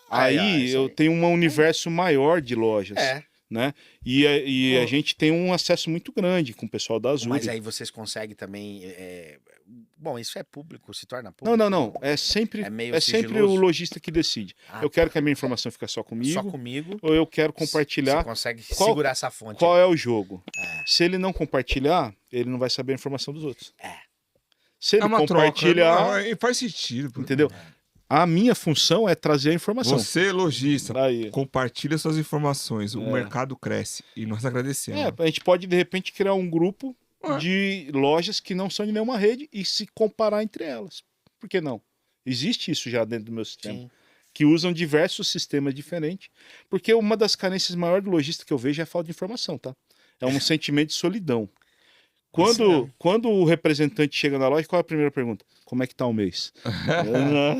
Aí isso eu tenho um universo maior de lojas. Né? E a gente tem um acesso muito grande com o pessoal da Azuri. Mas aí vocês conseguem também. Bom, isso é público, se torna público. Não. É sempre, É meio sempre sigiloso? o lojista que decide. Eu quero que a minha informação fique só comigo. Só comigo. Ou eu quero compartilhar. Você consegue qual- segurar essa fonte. Qual é o jogo? Se ele não compartilhar, ele não vai saber a informação dos outros. Se ele é uma compartilhar, troca. Faz sentido. Pô. entendeu? A minha função é trazer a informação. Você, lojista, Aí. compartilha suas informações. O mercado cresce. E nós agradecemos. A gente pode, de repente, criar um grupo Ué. de lojas que não são de nenhuma rede e se comparar entre elas. Por que não? Existe isso já dentro do meu sistema. Sim. que usam diversos sistemas diferentes, porque uma das carências maiores do lojista que eu vejo é a falta de informação, tá? É um sentimento de solidão. Quando o representante chega na loja, qual é a primeira pergunta? Como é que tá o mês?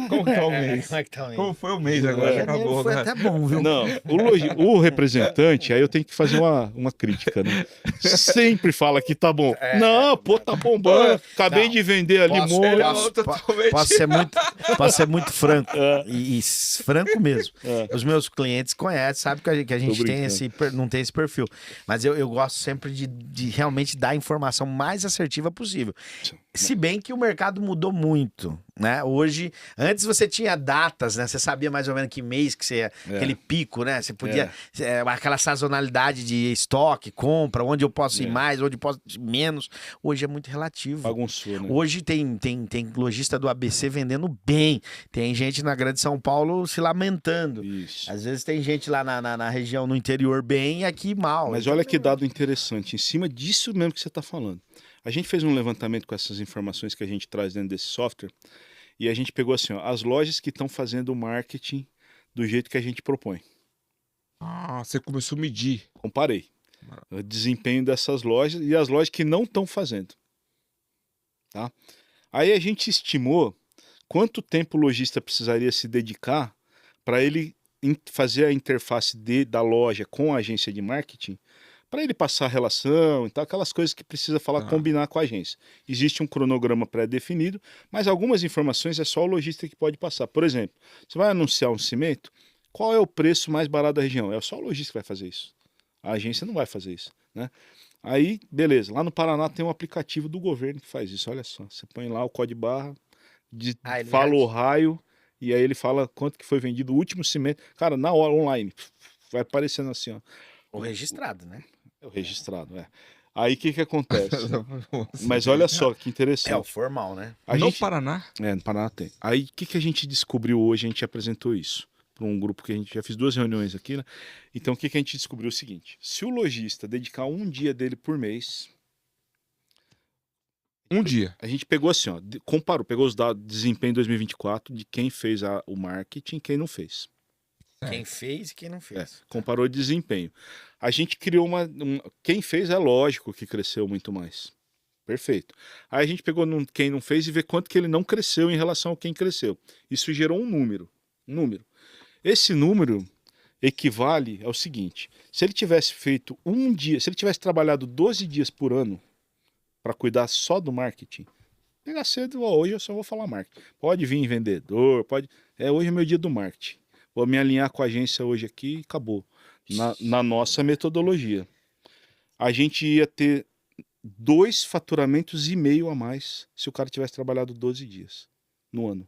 Como que tá o mês? Como é que tá aí? Como foi o mês agora? É. Acabou, Foi né? até bom, viu? Não, o representante, aí eu tenho que fazer uma crítica, né? Sempre fala que tá bom. Não, pô, tá bombando. Acabei Não. de vender ali Posso- molho. posso- totalmente. Posso ser muito franco. É. E franco mesmo. É. Os meus clientes conhecem, sabem que a gente tem brincando. não tem esse perfil. Mas eu gosto sempre de realmente dar a informação mais assertiva possível. Se bem que o mercado mudou muito, né? Hoje, antes você tinha datas, né? Você sabia mais ou menos que mês que você ia, aquele pico, né? Você podia, aquela sazonalidade de estoque, compra, onde eu posso ir mais, onde eu posso ir menos. Hoje é muito relativo. Bagunçou, né? Hoje tem lojista do ABC vendendo bem. Tem gente na Grande São Paulo se lamentando. Isso. Às vezes tem gente lá na região, no interior, bem e aqui mal. Mas olha que dado interessante, em cima disso mesmo que você está falando. A gente fez um levantamento com essas informações que a gente traz dentro desse software e a gente pegou assim, ó, as lojas que estão fazendo o marketing do jeito que a gente propõe. Ah, você começou a medir. Comparei o desempenho dessas lojas e as lojas que não estão fazendo. Tá? Aí a gente estimou quanto tempo o lojista precisaria se dedicar para ele fazer a interface da loja com a agência de marketing, para ele passar a relação e tal, aquelas coisas que precisa falar, combinar com a agência. Existe um cronograma pré-definido, mas algumas informações é só o lojista que pode passar. Por exemplo, você vai anunciar um cimento, qual é o preço mais barato da região? É só o lojista que vai fazer isso. A agência não vai fazer isso, né? Aí, beleza, lá no Paraná tem um aplicativo do governo que faz isso, olha só. Você põe lá o código barra, fala o raio, e aí ele fala quanto que foi vendido o último cimento. Cara, na hora, online, vai aparecendo assim, ó. O registrado, né? É o registrado, é. Aí o que acontece? Mas olha só que interessante. É o formal, né? No Paraná? No Paraná tem. Aí o que a gente descobriu hoje? A gente apresentou isso para um grupo que a gente já fez 2 reuniões aqui, né? Então o que a gente descobriu? O seguinte: se o lojista dedicar um dia dele por mês. Um dia. A gente pegou assim, ó, comparou, pegou os dados de desempenho em 2024 de quem fez o marketing e quem não fez. Quem fez e quem não fez. Comparou o desempenho. A gente criou quem fez é lógico que cresceu muito mais. Perfeito. Aí a gente pegou quem não fez e vê quanto que ele não cresceu em relação a quem cresceu. Isso gerou um número. Esse número equivale ao seguinte: se ele tivesse feito um dia, se ele tivesse trabalhado 12 dias por ano para cuidar só do marketing, pegar cedo, hoje eu só vou falar marketing. Pode vir vendedor, pode. Hoje é meu dia do marketing. Vou me alinhar com a agência hoje aqui e acabou. Na nossa metodologia. A gente ia ter 2 faturamentos e meio a mais se o cara tivesse trabalhado 12 dias no ano.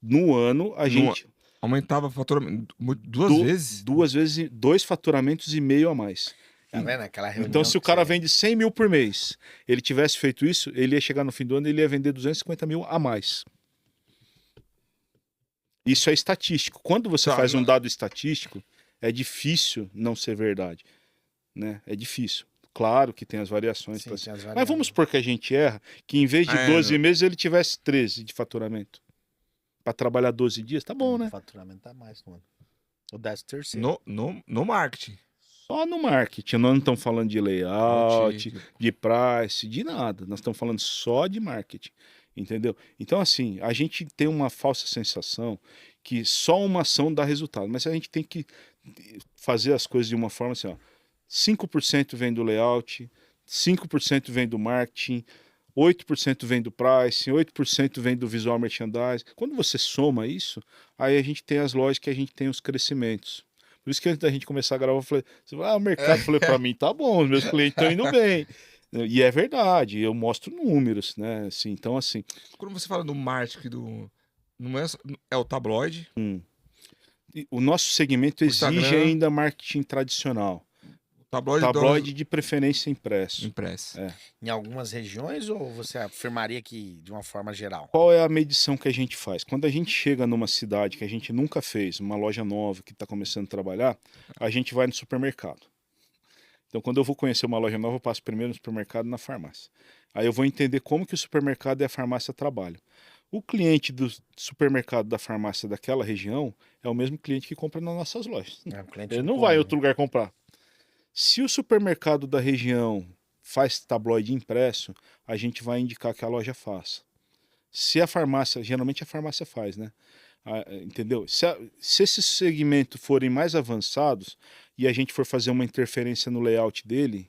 No ano, a gente... Aumentava o faturamento 2 vezes? 2 vezes, 2 faturamentos e meio a mais. Tá vendo aquela reunião? Então, se o cara vende 100 mil por mês, ele tivesse feito isso, ele ia chegar no fim do ano e ele ia vender 250 mil a mais. Isso é estatístico. Quando você faz um dado estatístico, é difícil não ser verdade, né? É difícil. Claro que tem as variações. Sim, Mas tem as variáveis. vamos supor que a gente erra, que em vez de 12 meses ele tivesse 13 de faturamento. Para trabalhar 12 dias, tá bom, né? O faturamento tá mais no ano. O 13º. No marketing. Só no marketing. Nós não estamos falando de layout, de price, de nada. Nós estamos falando só de marketing. Entendeu? Então, assim, a gente tem uma falsa sensação que só uma ação dá resultado. Mas a gente tem que fazer as coisas de uma forma assim, ó. 5% vem do layout, 5% vem do marketing, 8% vem do pricing, 8% vem do visual merchandising. Quando você soma isso, aí a gente tem as lojas que a gente tem os crescimentos. Por isso que antes da gente começar a gravar, eu falei, o mercado, falei, para mim tá bom, os meus clientes estão indo bem. E é verdade, eu mostro números, né? Assim, então, assim... Quando você fala do marketing, não é o tabloide? O nosso segmento exige Instagram, ainda marketing tradicional. Tabloide de preferência impresso. Em algumas regiões ou você afirmaria que de uma forma geral? Qual é a medição que a gente faz? Quando a gente chega numa cidade que a gente nunca fez, uma loja nova que está começando a trabalhar, a gente vai no supermercado. Então, quando eu vou conhecer uma loja nova, eu passo primeiro no supermercado e na farmácia. Aí eu vou entender como que o supermercado e a farmácia trabalham. O cliente do supermercado, da farmácia daquela região é o mesmo cliente que compra nas nossas lojas. É, o cliente Ele não comum. vai em outro lugar comprar. Se o supermercado da região faz tabloide impresso, a gente vai indicar que a loja faça. Se a farmácia, geralmente a farmácia faz, né? Entendeu? Se esses segmentos forem mais avançados e a gente for fazer uma interferência no layout dele,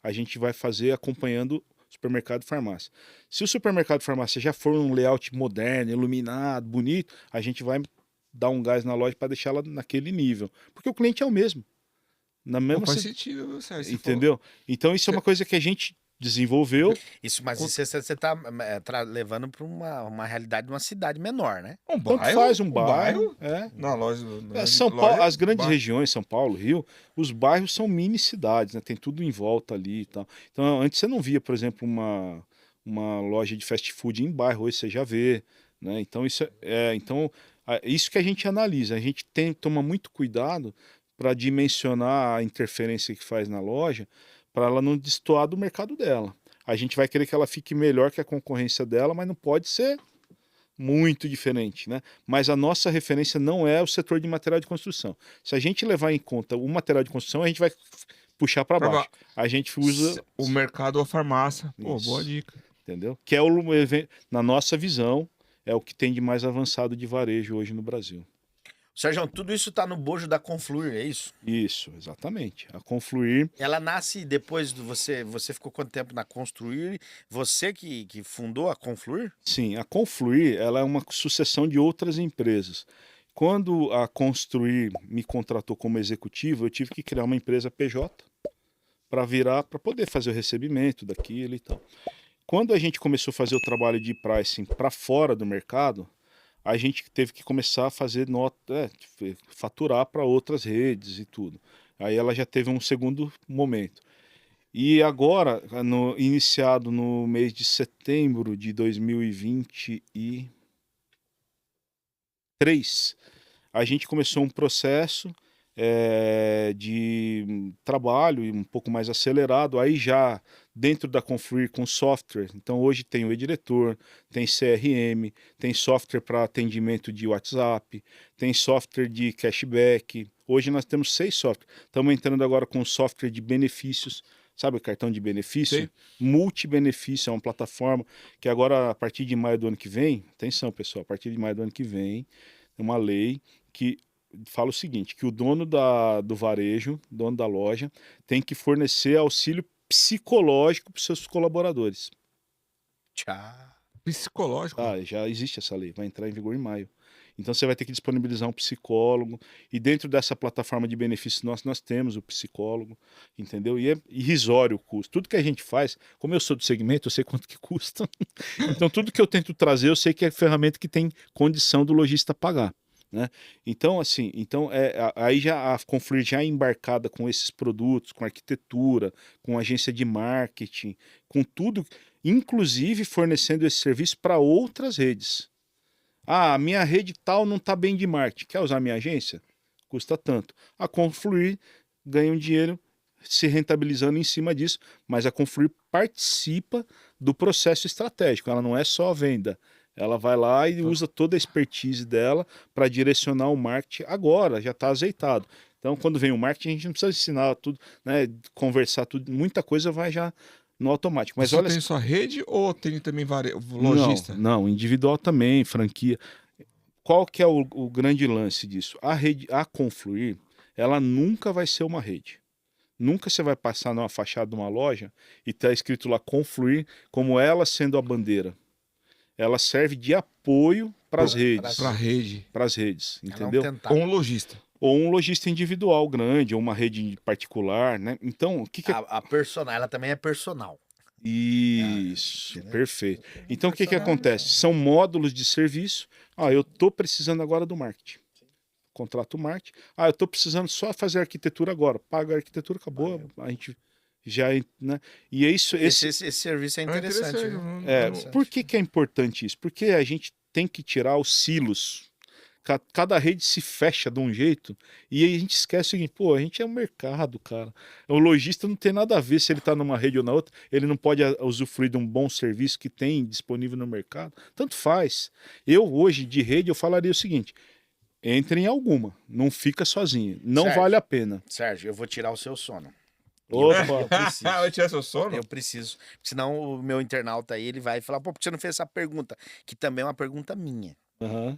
a gente vai fazer acompanhando supermercado e farmácia. Se o supermercado e farmácia já for um layout moderno, iluminado, bonito, a gente vai dar um gás na loja para deixá-la naquele nível. Porque o cliente é o mesmo. Na mesma Faz sentido, Sérgio. entendeu? Então isso é uma coisa que a gente desenvolveu. Mas isso você tá levando para uma realidade de uma cidade menor, né? Um Tanto bairro? faz um bairro. Na loja. São Paulo, as grandes bairro. regiões, São Paulo, Rio, os bairros são mini cidades, né? Tem tudo em volta ali e tal. Então, antes você não via, por exemplo, uma loja de fast food em bairro, hoje você já vê, né? Então, isso que a gente analisa. A gente toma muito cuidado para dimensionar a interferência que faz na loja, para ela não destoar do mercado dela. A gente vai querer que ela fique melhor que a concorrência dela, mas não pode ser muito diferente, né? Mas a nossa referência não é o setor de material de construção. Se a gente levar em conta o material de construção, a gente vai puxar para baixo. A gente usa o mercado ou a farmácia. Pô, Isso. boa dica. Entendeu? Que é na nossa visão, é o que tem de mais avançado de varejo hoje no Brasil. Sérgio, tudo isso tá no bojo da Confluir, é isso? Isso, exatamente. A Confluir, Ela nasce depois de você ficou quanto tempo na Construir? Você que fundou a Confluir? sim, a Confluir, ela é uma sucessão de outras empresas. Quando a Construir me contratou como executivo, eu tive que criar uma empresa PJ para poder fazer o recebimento daquilo e tal. Quando a gente começou a fazer o trabalho de pricing para fora do mercado, a gente teve que começar a fazer faturar para outras redes e tudo. Aí ela já teve um segundo momento. E agora, iniciado no mês de setembro de 2023, a gente começou um processo de trabalho um pouco mais acelerado, aí já dentro da Confluir com software. Então hoje tem o e-diretor, tem CRM, tem software para atendimento de WhatsApp, tem software de cashback. Hoje nós temos 6 softwares. Estamos entrando agora com software de benefícios. Sabe o cartão de benefício? Sim. Multibenefício, é uma plataforma que agora, a partir de maio do ano que vem, atenção pessoal, a partir de maio do ano que vem, é uma lei que fala o seguinte, que o dono do varejo, dono da loja, tem que fornecer auxílio psicológico para os seus colaboradores. Tchau. Psicológico. Já existe essa lei, vai entrar em vigor em maio. Então você vai ter que disponibilizar um psicólogo, e dentro dessa plataforma de benefícios nós temos o psicólogo, entendeu? E é irrisório o custo. Tudo que a gente faz, como eu sou do segmento, eu sei quanto que custa. Então tudo que eu tento trazer, eu sei que é ferramenta que tem condição do lojista pagar. Né? Então, assim, aí já a Confluir já é embarcada com esses produtos, com arquitetura, com agência de marketing, com tudo, inclusive fornecendo esse serviço para outras redes. Ah, a minha rede tal não está bem de marketing. Quer usar a minha agência? Custa tanto. A Confluir ganha um dinheiro se rentabilizando em cima disso, mas a Confluir participa do processo estratégico. Ela não é só a venda. Ela vai lá e usa toda a expertise dela para direcionar o marketing agora, já está azeitado. Então, quando vem o marketing, a gente não precisa ensinar tudo, né, conversar tudo, muita coisa vai já no automático. Mas você olha, tem só rede ou tem também lojista? Não, individual também, franquia. Qual que é o grande lance disso? A Confluir, ela nunca vai ser uma rede. Nunca você vai passar numa fachada de uma loja e tá escrito lá Confluir como ela sendo a bandeira. Ela serve de apoio para as redes. Para as redes, entendeu? Ou um lojista. Ou um lojista individual grande, ou uma rede particular, né? Então, o que A personal, ela também é personal. Isso, perfeito. Então, o que acontece? São módulos de serviço. Ah, eu estou precisando agora do marketing. Contrato o marketing. Ah, eu estou precisando só fazer arquitetura agora. Paga a arquitetura, acabou. A gente já, né? E é isso. Esse serviço é interessante. Por que é importante isso? Porque a gente tem que tirar os silos. cada rede se fecha de um jeito e aí a gente esquece o seguinte, pô, a gente é um mercado, cara. O lojista não tem nada a ver se ele está numa rede ou na outra, ele não pode usufruir de um bom serviço que tem disponível no mercado. Tanto faz. Eu, hoje, de rede, eu falaria o seguinte, entre em alguma, não fica sozinho, não Sérgio. vale a pena. Sérgio, eu vou tirar o seu sono. Opa, Eu preciso. Vai tirar seu sono? Eu preciso. Senão o meu internauta aí, ele vai falar, pô, por que você não fez essa pergunta? Que também é uma pergunta minha. aham.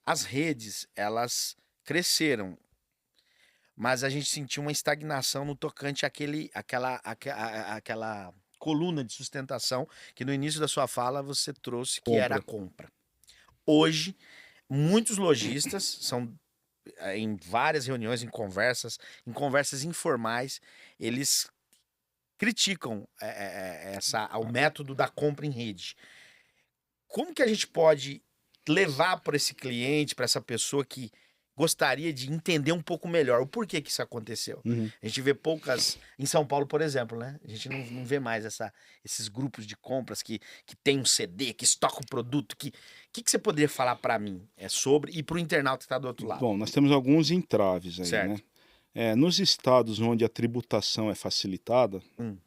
As redes, elas cresceram, mas a gente sentiu uma estagnação no tocante àquela coluna de sustentação que no início da sua fala você trouxe, que era a compra. Hoje, muitos lojistas são em várias reuniões, em conversas informais, eles criticam o método da compra em rede. Como que a gente pode levar para esse cliente, para essa pessoa que gostaria de entender um pouco melhor o porquê que isso aconteceu? Uhum. A gente vê poucas... Em São Paulo, por exemplo, né? A gente não vê mais esses grupos de compras que tem um CD, que estoca o produto. O que você poderia falar para mim sobre e para o internauta que está do outro lado? Bom, nós temos alguns entraves aí, Certo. né? Nos estados onde a tributação é facilitada,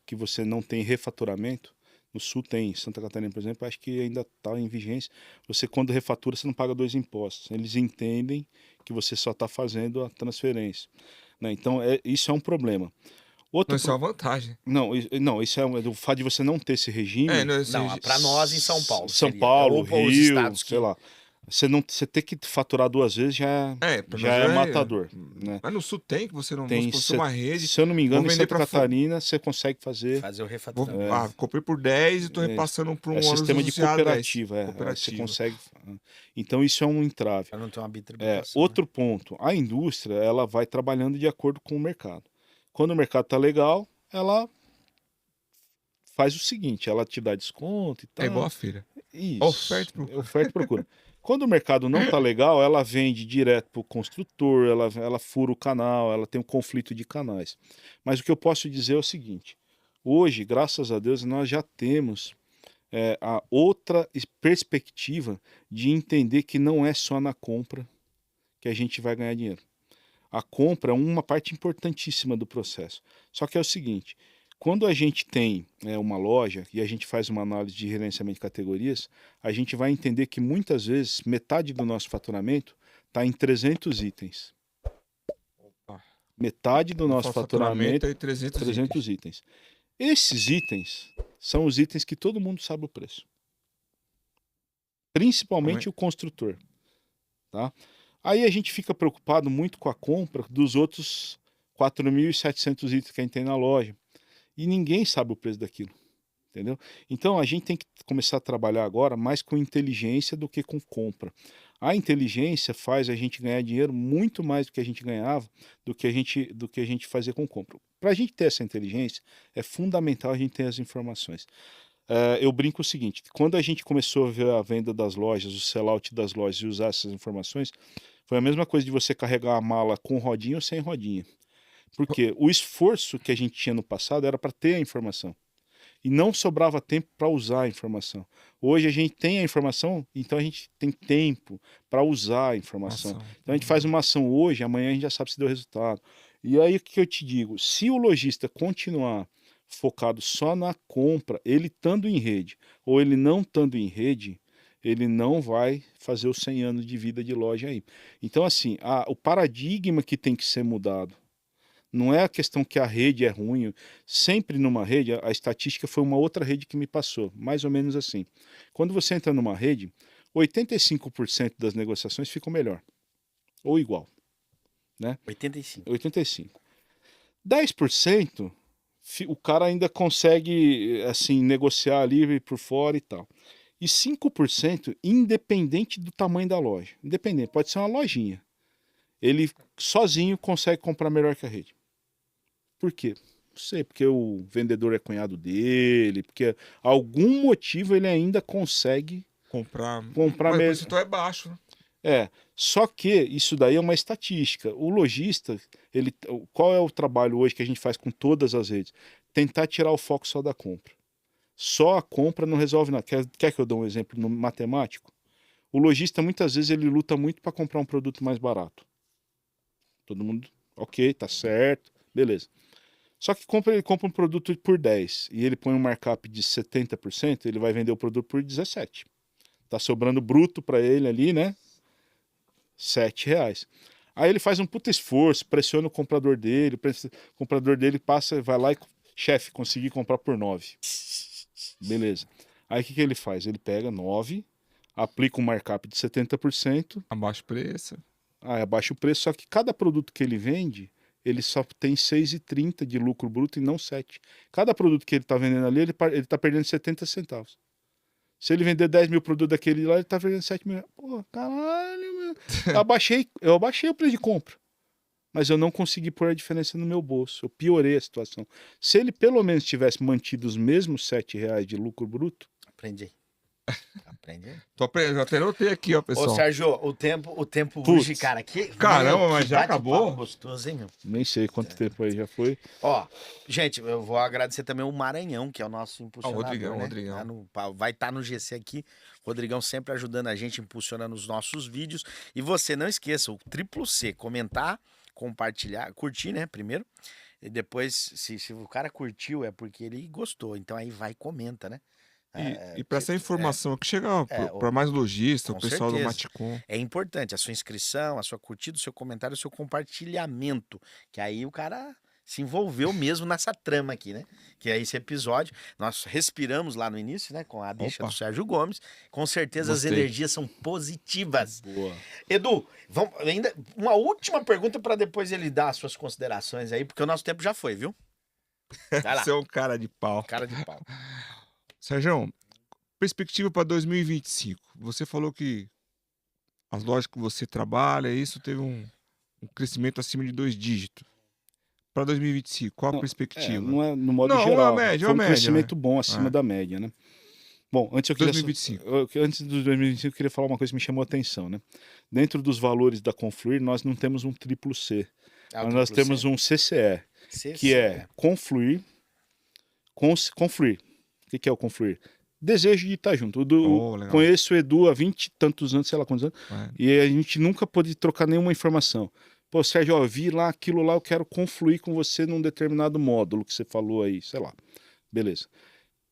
que você não tem refaturamento, no sul tem, Santa Catarina, por exemplo, acho que ainda está em vigência. Você, quando refatura, você não paga 2 impostos. Eles entendem que você só está fazendo a transferência, né? Então, isso é um problema. Outro Isso é uma vantagem. Não, isso é o fato de você não ter esse regime. Não, para nós em São Paulo. São seria. Paulo, Ou os Rio, estados que... sei lá. Você ter que faturar 2 vezes já é matador, né? Mas no sul tem que você não Tem, vamos supor, uma rede. se eu não me engano, em vender Santa pra Catarina você consegue fazer Fazer o refaturamento. comprei por 10 e tô repassando para um ônus sistema de associado, cooperativa, aí você cooperativa. consegue. Então isso é um entrave. Para não ter uma bitributação. Outro ponto, a indústria ela vai trabalhando de acordo com o mercado. Quando o mercado tá legal, ela faz o seguinte, ela te dá desconto e tal. É igual a feira. Isso. Oferta e procura. Oferta e procura. Quando o mercado não tá legal, ela vende direto pro construtor, ela fura o canal, ela tem um conflito de canais. Mas o que eu posso dizer é o seguinte, hoje, graças a Deus, nós já temos a outra perspectiva de entender que não é só na compra que a gente vai ganhar dinheiro. A compra é uma parte importantíssima do processo. Só que é o seguinte, quando a gente tem uma loja e a gente faz uma análise de gerenciamento de categorias, a gente vai entender que muitas vezes metade do nosso faturamento está em 300 itens. Metade do nosso faturamento é 300 itens. Esses itens são os itens que todo mundo sabe o preço. Principalmente o construtor. Tá? Aí a gente fica preocupado muito com a compra dos outros 4.700 itens que a gente tem na loja. E ninguém sabe o preço daquilo, entendeu? Então a gente tem que começar a trabalhar agora mais com inteligência do que com compra. A inteligência faz a gente ganhar dinheiro muito mais do que a gente ganhava, do que a gente fazia com compra. Para a gente ter essa inteligência, é fundamental a gente ter as informações. Eu brinco o seguinte, quando a gente começou a ver a venda das lojas, o sellout das lojas e usar essas informações, foi a mesma coisa de você carregar a mala com rodinha ou sem rodinha. Porque o esforço que a gente tinha no passado era para ter a informação. E não sobrava tempo para usar a informação. Hoje a gente tem a informação, então a gente tem tempo para usar a informação. Então a gente faz uma ação hoje, amanhã a gente já sabe se deu resultado. E aí o que eu te digo? Se o lojista continuar focado só na compra, ele estando em rede ou ele não estando em rede, ele não vai fazer os 100 anos de vida de loja aí. Então assim, o paradigma que tem que ser mudado, não é a questão que a rede é ruim. Sempre numa rede, a estatística foi uma outra rede que me passou, mais ou menos assim. Quando você entra numa rede, 85% das negociações ficam melhor, ou igual. Né? 85%. 10%, o cara ainda consegue assim, negociar ali por fora e tal. E 5%, independente do tamanho da loja. Independente, pode ser uma lojinha. Ele sozinho consegue comprar melhor que a rede. Por quê? Não sei, porque o vendedor é cunhado dele, porque algum motivo ele ainda consegue comprar mas mesmo. O percentual é baixo. Só que isso daí é uma estatística. O lojista, qual é o trabalho hoje que a gente faz com todas as redes? Tentar tirar o foco só da compra. Só a compra não resolve nada. Quer que eu dê um exemplo matemático? O lojista, muitas vezes, ele luta muito para comprar um produto mais barato. Todo mundo, ok, tá certo, beleza. Só que ele compra um produto por 10 e ele põe um markup de 70%, ele vai vender o produto por 17. Tá sobrando bruto para ele ali, né? R$7. Aí ele faz um puta esforço, pressiona o comprador dele, o comprador dele passa, vai lá e, chefe, consegui comprar por 9. Beleza. Aí o que ele faz? Ele pega 9, aplica um markup de 70%, Abaixa o preço. abaixa o preço, só que cada produto que ele vende, ele só tem 6,30 de lucro bruto e não 7. Cada produto que ele está vendendo ali, ele está perdendo 70 centavos. Se ele vender 10 mil produtos daquele lá, ele está perdendo 7 mil. Pô, caralho, meu. Eu abaixei o preço de compra. Mas eu não consegui pôr a diferença no meu bolso. Eu piorei a situação. Se ele pelo menos tivesse mantido os mesmos R$7 de lucro bruto... Aprendi. Aprendi. Eu até anotei aqui, ó, Ô, pessoal. Sérgio, o tempo Putz. hoje, cara, Caramba, meu, mas já bate-papo acabou? gostoso, hein, meu? Nem sei quanto tempo aí já foi. Ó, gente, eu vou agradecer também o Maranhão, que é o nosso impulsionador, Rodrigão, né? Rodrigão. Vai estar no GC aqui. Rodrigão sempre ajudando a gente, impulsionando os nossos vídeos. E você não esqueça, o Triplo C, comentar, compartilhar, curtir, né, primeiro. E depois, se o cara curtiu, é porque ele gostou. Então aí vai e comenta, né? E para essa informação que chega para mais lojista, com o pessoal certeza. do Maticom. É importante a sua inscrição, a sua curtida, o seu comentário, o seu compartilhamento. Que aí o cara se envolveu mesmo nessa trama aqui, né? Que é esse episódio. Nós respiramos lá no início, né? Com a deixa do Sérgio Gomes. Com certeza Gostei. as energias são positivas. Boa. Edu, vamos, ainda uma última pergunta para depois ele dar as suas considerações aí, porque o nosso tempo já foi, viu? Vai lá. Você é um cara de pau. Cara de pau. Sérgio, perspectiva para 2025. Você falou que as lojas que você trabalha, isso teve um crescimento acima de 2 dígitos. Para 2025, qual a perspectiva? Não é no modo Não, geral. uma média, foi um uma média, crescimento né? bom acima da média, né? Bom, antes eu queria 2025. Antes do 2025 eu queria falar uma coisa que me chamou a atenção, né? Dentro dos valores da Confluir, nós não temos um triplo C. Mas nós temos um CCE, que é confluir. Confluir. O que é o confluir? Desejo de estar junto. Conheço o Edu há 20 e tantos anos, sei lá quantos anos, e a gente nunca pôde trocar nenhuma informação. Pô, Sérgio, ó, vi lá aquilo lá, eu quero confluir com você num determinado módulo que você falou aí, sei lá. Beleza.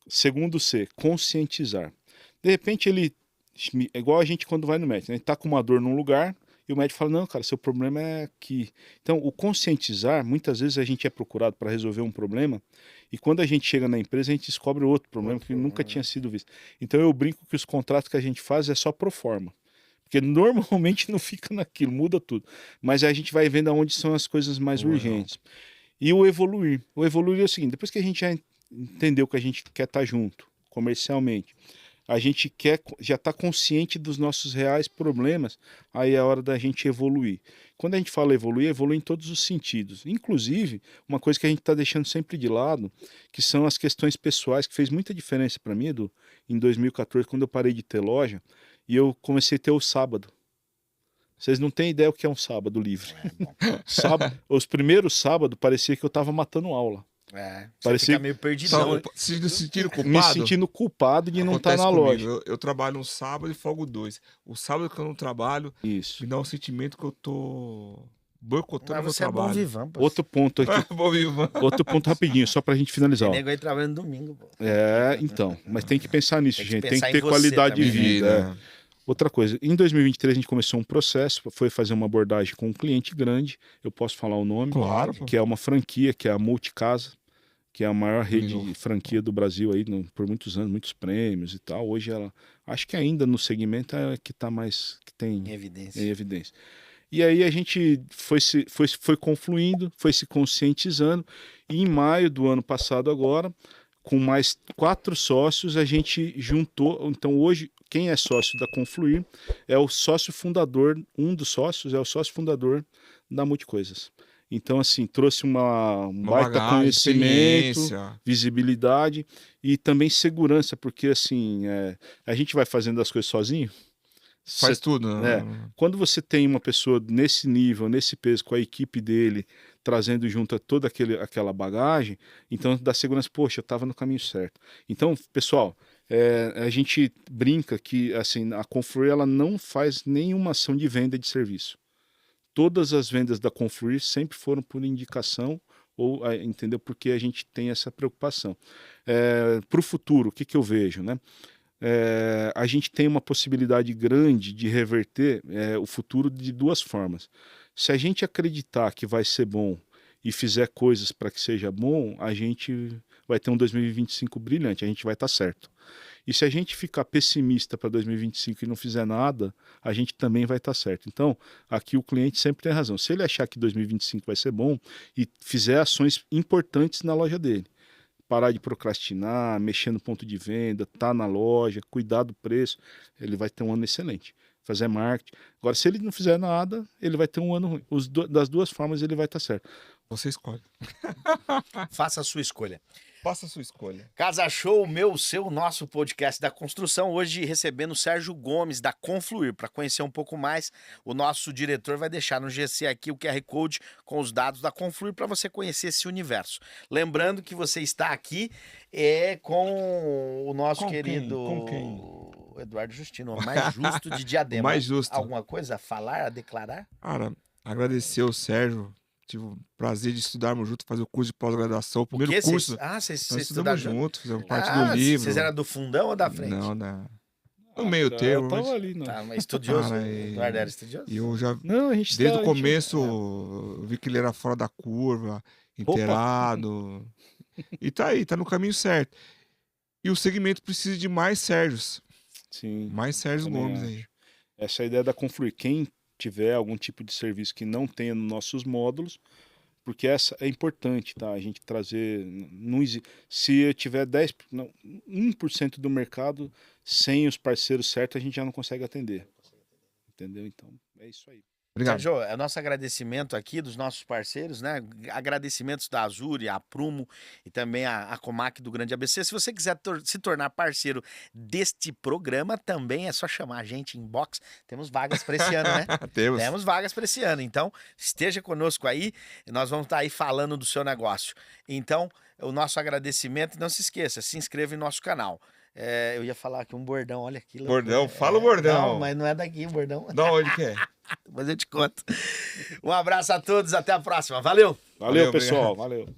Segundo C, conscientizar. De repente ele, é igual a gente quando vai no médico, né? A gente tá com uma dor num lugar e o médico fala, não, cara, seu problema é aqui. Então, o conscientizar, muitas vezes a gente é procurado para resolver um problema e quando a gente chega na empresa, a gente descobre outro problema que nunca tinha sido visto. Então, eu brinco que os contratos que a gente faz é só pro forma. Porque normalmente não fica naquilo, muda tudo. Mas a gente vai vendo aonde são as coisas mais urgentes. E o evoluir. O evoluir é o seguinte, depois que a gente já entendeu que a gente quer estar junto, comercialmente, a gente já está consciente dos nossos reais problemas, aí é a hora da gente evoluir. Quando a gente fala evoluir, evolui em todos os sentidos. Inclusive, uma coisa que a gente está deixando sempre de lado, que são as questões pessoais, que fez muita diferença para mim, Edu, em 2014, quando eu parei de ter loja, e eu comecei a ter o sábado. Vocês não têm ideia o que é um sábado livre. Os primeiros sábados parecia que eu estava matando aula. Parecia fica meio perdidão. Se sentindo culpado? Me sentindo culpado de não estar na loja. Eu trabalho um sábado e folgo 2. O sábado que eu não trabalho, me dá um sentimento que eu tô boicotando o meu trabalho. É bom vivão, pô. Outro ponto aqui. Outro ponto rapidinho, só pra gente finalizar. Tem nego aí trabalhando domingo, pô. Então. Mas tem que pensar nisso, gente. Tem que ter você qualidade também, de vida. Outra coisa, em 2023 a gente começou um processo, foi fazer uma abordagem com um cliente grande, eu posso falar o nome, claro, que é uma franquia, que é a Multicasa, que é a maior rede de franquia do Brasil aí, por muitos anos, muitos prêmios e tal. Hoje ela, acho que ainda no segmento é que tá mais, que tem em evidência. E aí a gente foi confluindo, foi se conscientizando, e em maio do ano passado agora, com mais 4 sócios, a gente juntou. Então hoje, quem é sócio da Confluir é o sócio fundador, um dos sócios é o sócio fundador da Multicoisas. Então, assim, trouxe uma baita conhecimento, visibilidade e também segurança, porque, assim, a gente vai fazendo as coisas sozinho, Faz tudo. É. Quando você tem uma pessoa nesse nível, nesse peso, com a equipe dele, trazendo junto toda aquela bagagem, então dá segurança, poxa, eu estava no caminho certo. Então, pessoal, a gente brinca que assim, a Confluir ela não faz nenhuma ação de venda de serviço. Todas as vendas da Confluir sempre foram por indicação, entendeu? Porque a gente tem essa preocupação. Para o futuro, o que eu vejo, né? A gente tem uma possibilidade grande de reverter o futuro de duas formas. Se a gente acreditar que vai ser bom e fizer coisas para que seja bom, a gente vai ter um 2025 brilhante, a gente vai estar certo. E se a gente ficar pessimista para 2025 e não fizer nada, a gente também vai estar certo. Então, aqui o cliente sempre tem razão. Se ele achar que 2025 vai ser bom e fizer ações importantes na loja dele, parar de procrastinar, mexer no ponto de venda, tá na loja, cuidar do preço, ele vai ter um ano excelente. Fazer marketing. Agora, se ele não fizer nada, ele vai ter um ano ruim. Das duas formas, ele vai estar certo. Você escolhe. Faça a sua escolha. Faça a sua escolha. Casa Show, meu, seu, nosso podcast da construção. Hoje recebendo o Sérgio Gomes, da Confluir. Para conhecer um pouco mais, o nosso diretor vai deixar no GC aqui o QR Code com os dados da Confluir para você conhecer esse universo. Lembrando que você está aqui com o nosso querido... Com quem? Eduardo Justino, o mais justo de Diadema. O mais justo. Alguma coisa a falar, a declarar? Cara, agradecer ao Sérgio. Tive o prazer de estudarmos junto, fazer o curso de pós-graduação, o primeiro curso. Vocês nós estudaram estudamos juntos, fizemos parte do livro. Vocês eram do fundão ou da frente? Não, no meio termo. Eu tava ali, não. Tá, mas estudioso. Cara, Eduardo era estudioso? E eu já, Não, a gente desde o começo, eu vi que ele era fora da curva, inteirado. E tá aí, tá no caminho certo. E o segmento precisa de mais Sérgios. Sim. Mais Sérgio Gomes acho. aí. Essa é a ideia da Confluir. Quem tiver algum tipo de serviço que não tenha nos nossos módulos, porque essa é importante, tá? A gente trazer... Se eu tiver 1% do mercado, sem os parceiros certos, a gente já não consegue atender. Entendeu? Então, é isso aí. Obrigado. Sérgio, é o nosso agradecimento aqui dos nossos parceiros, né? Agradecimentos da Azuri, a Prumo e também a Comac do Grande ABC. Se você quiser se tornar parceiro deste programa, também é só chamar a gente em inbox. Temos vagas para esse ano, né? Temos vagas para esse ano. Então, esteja conosco aí. Nós vamos estar aí falando do seu negócio. Então, o nosso agradecimento. Não se esqueça, se inscreva em nosso canal. Eu ia falar aqui um bordão, olha aqui. Bordão, fala o bordão. Não, mas não é daqui o bordão. Da onde que é? Mas eu te conto. Um abraço a todos, até a próxima. Valeu! Valeu, pessoal. Valeu.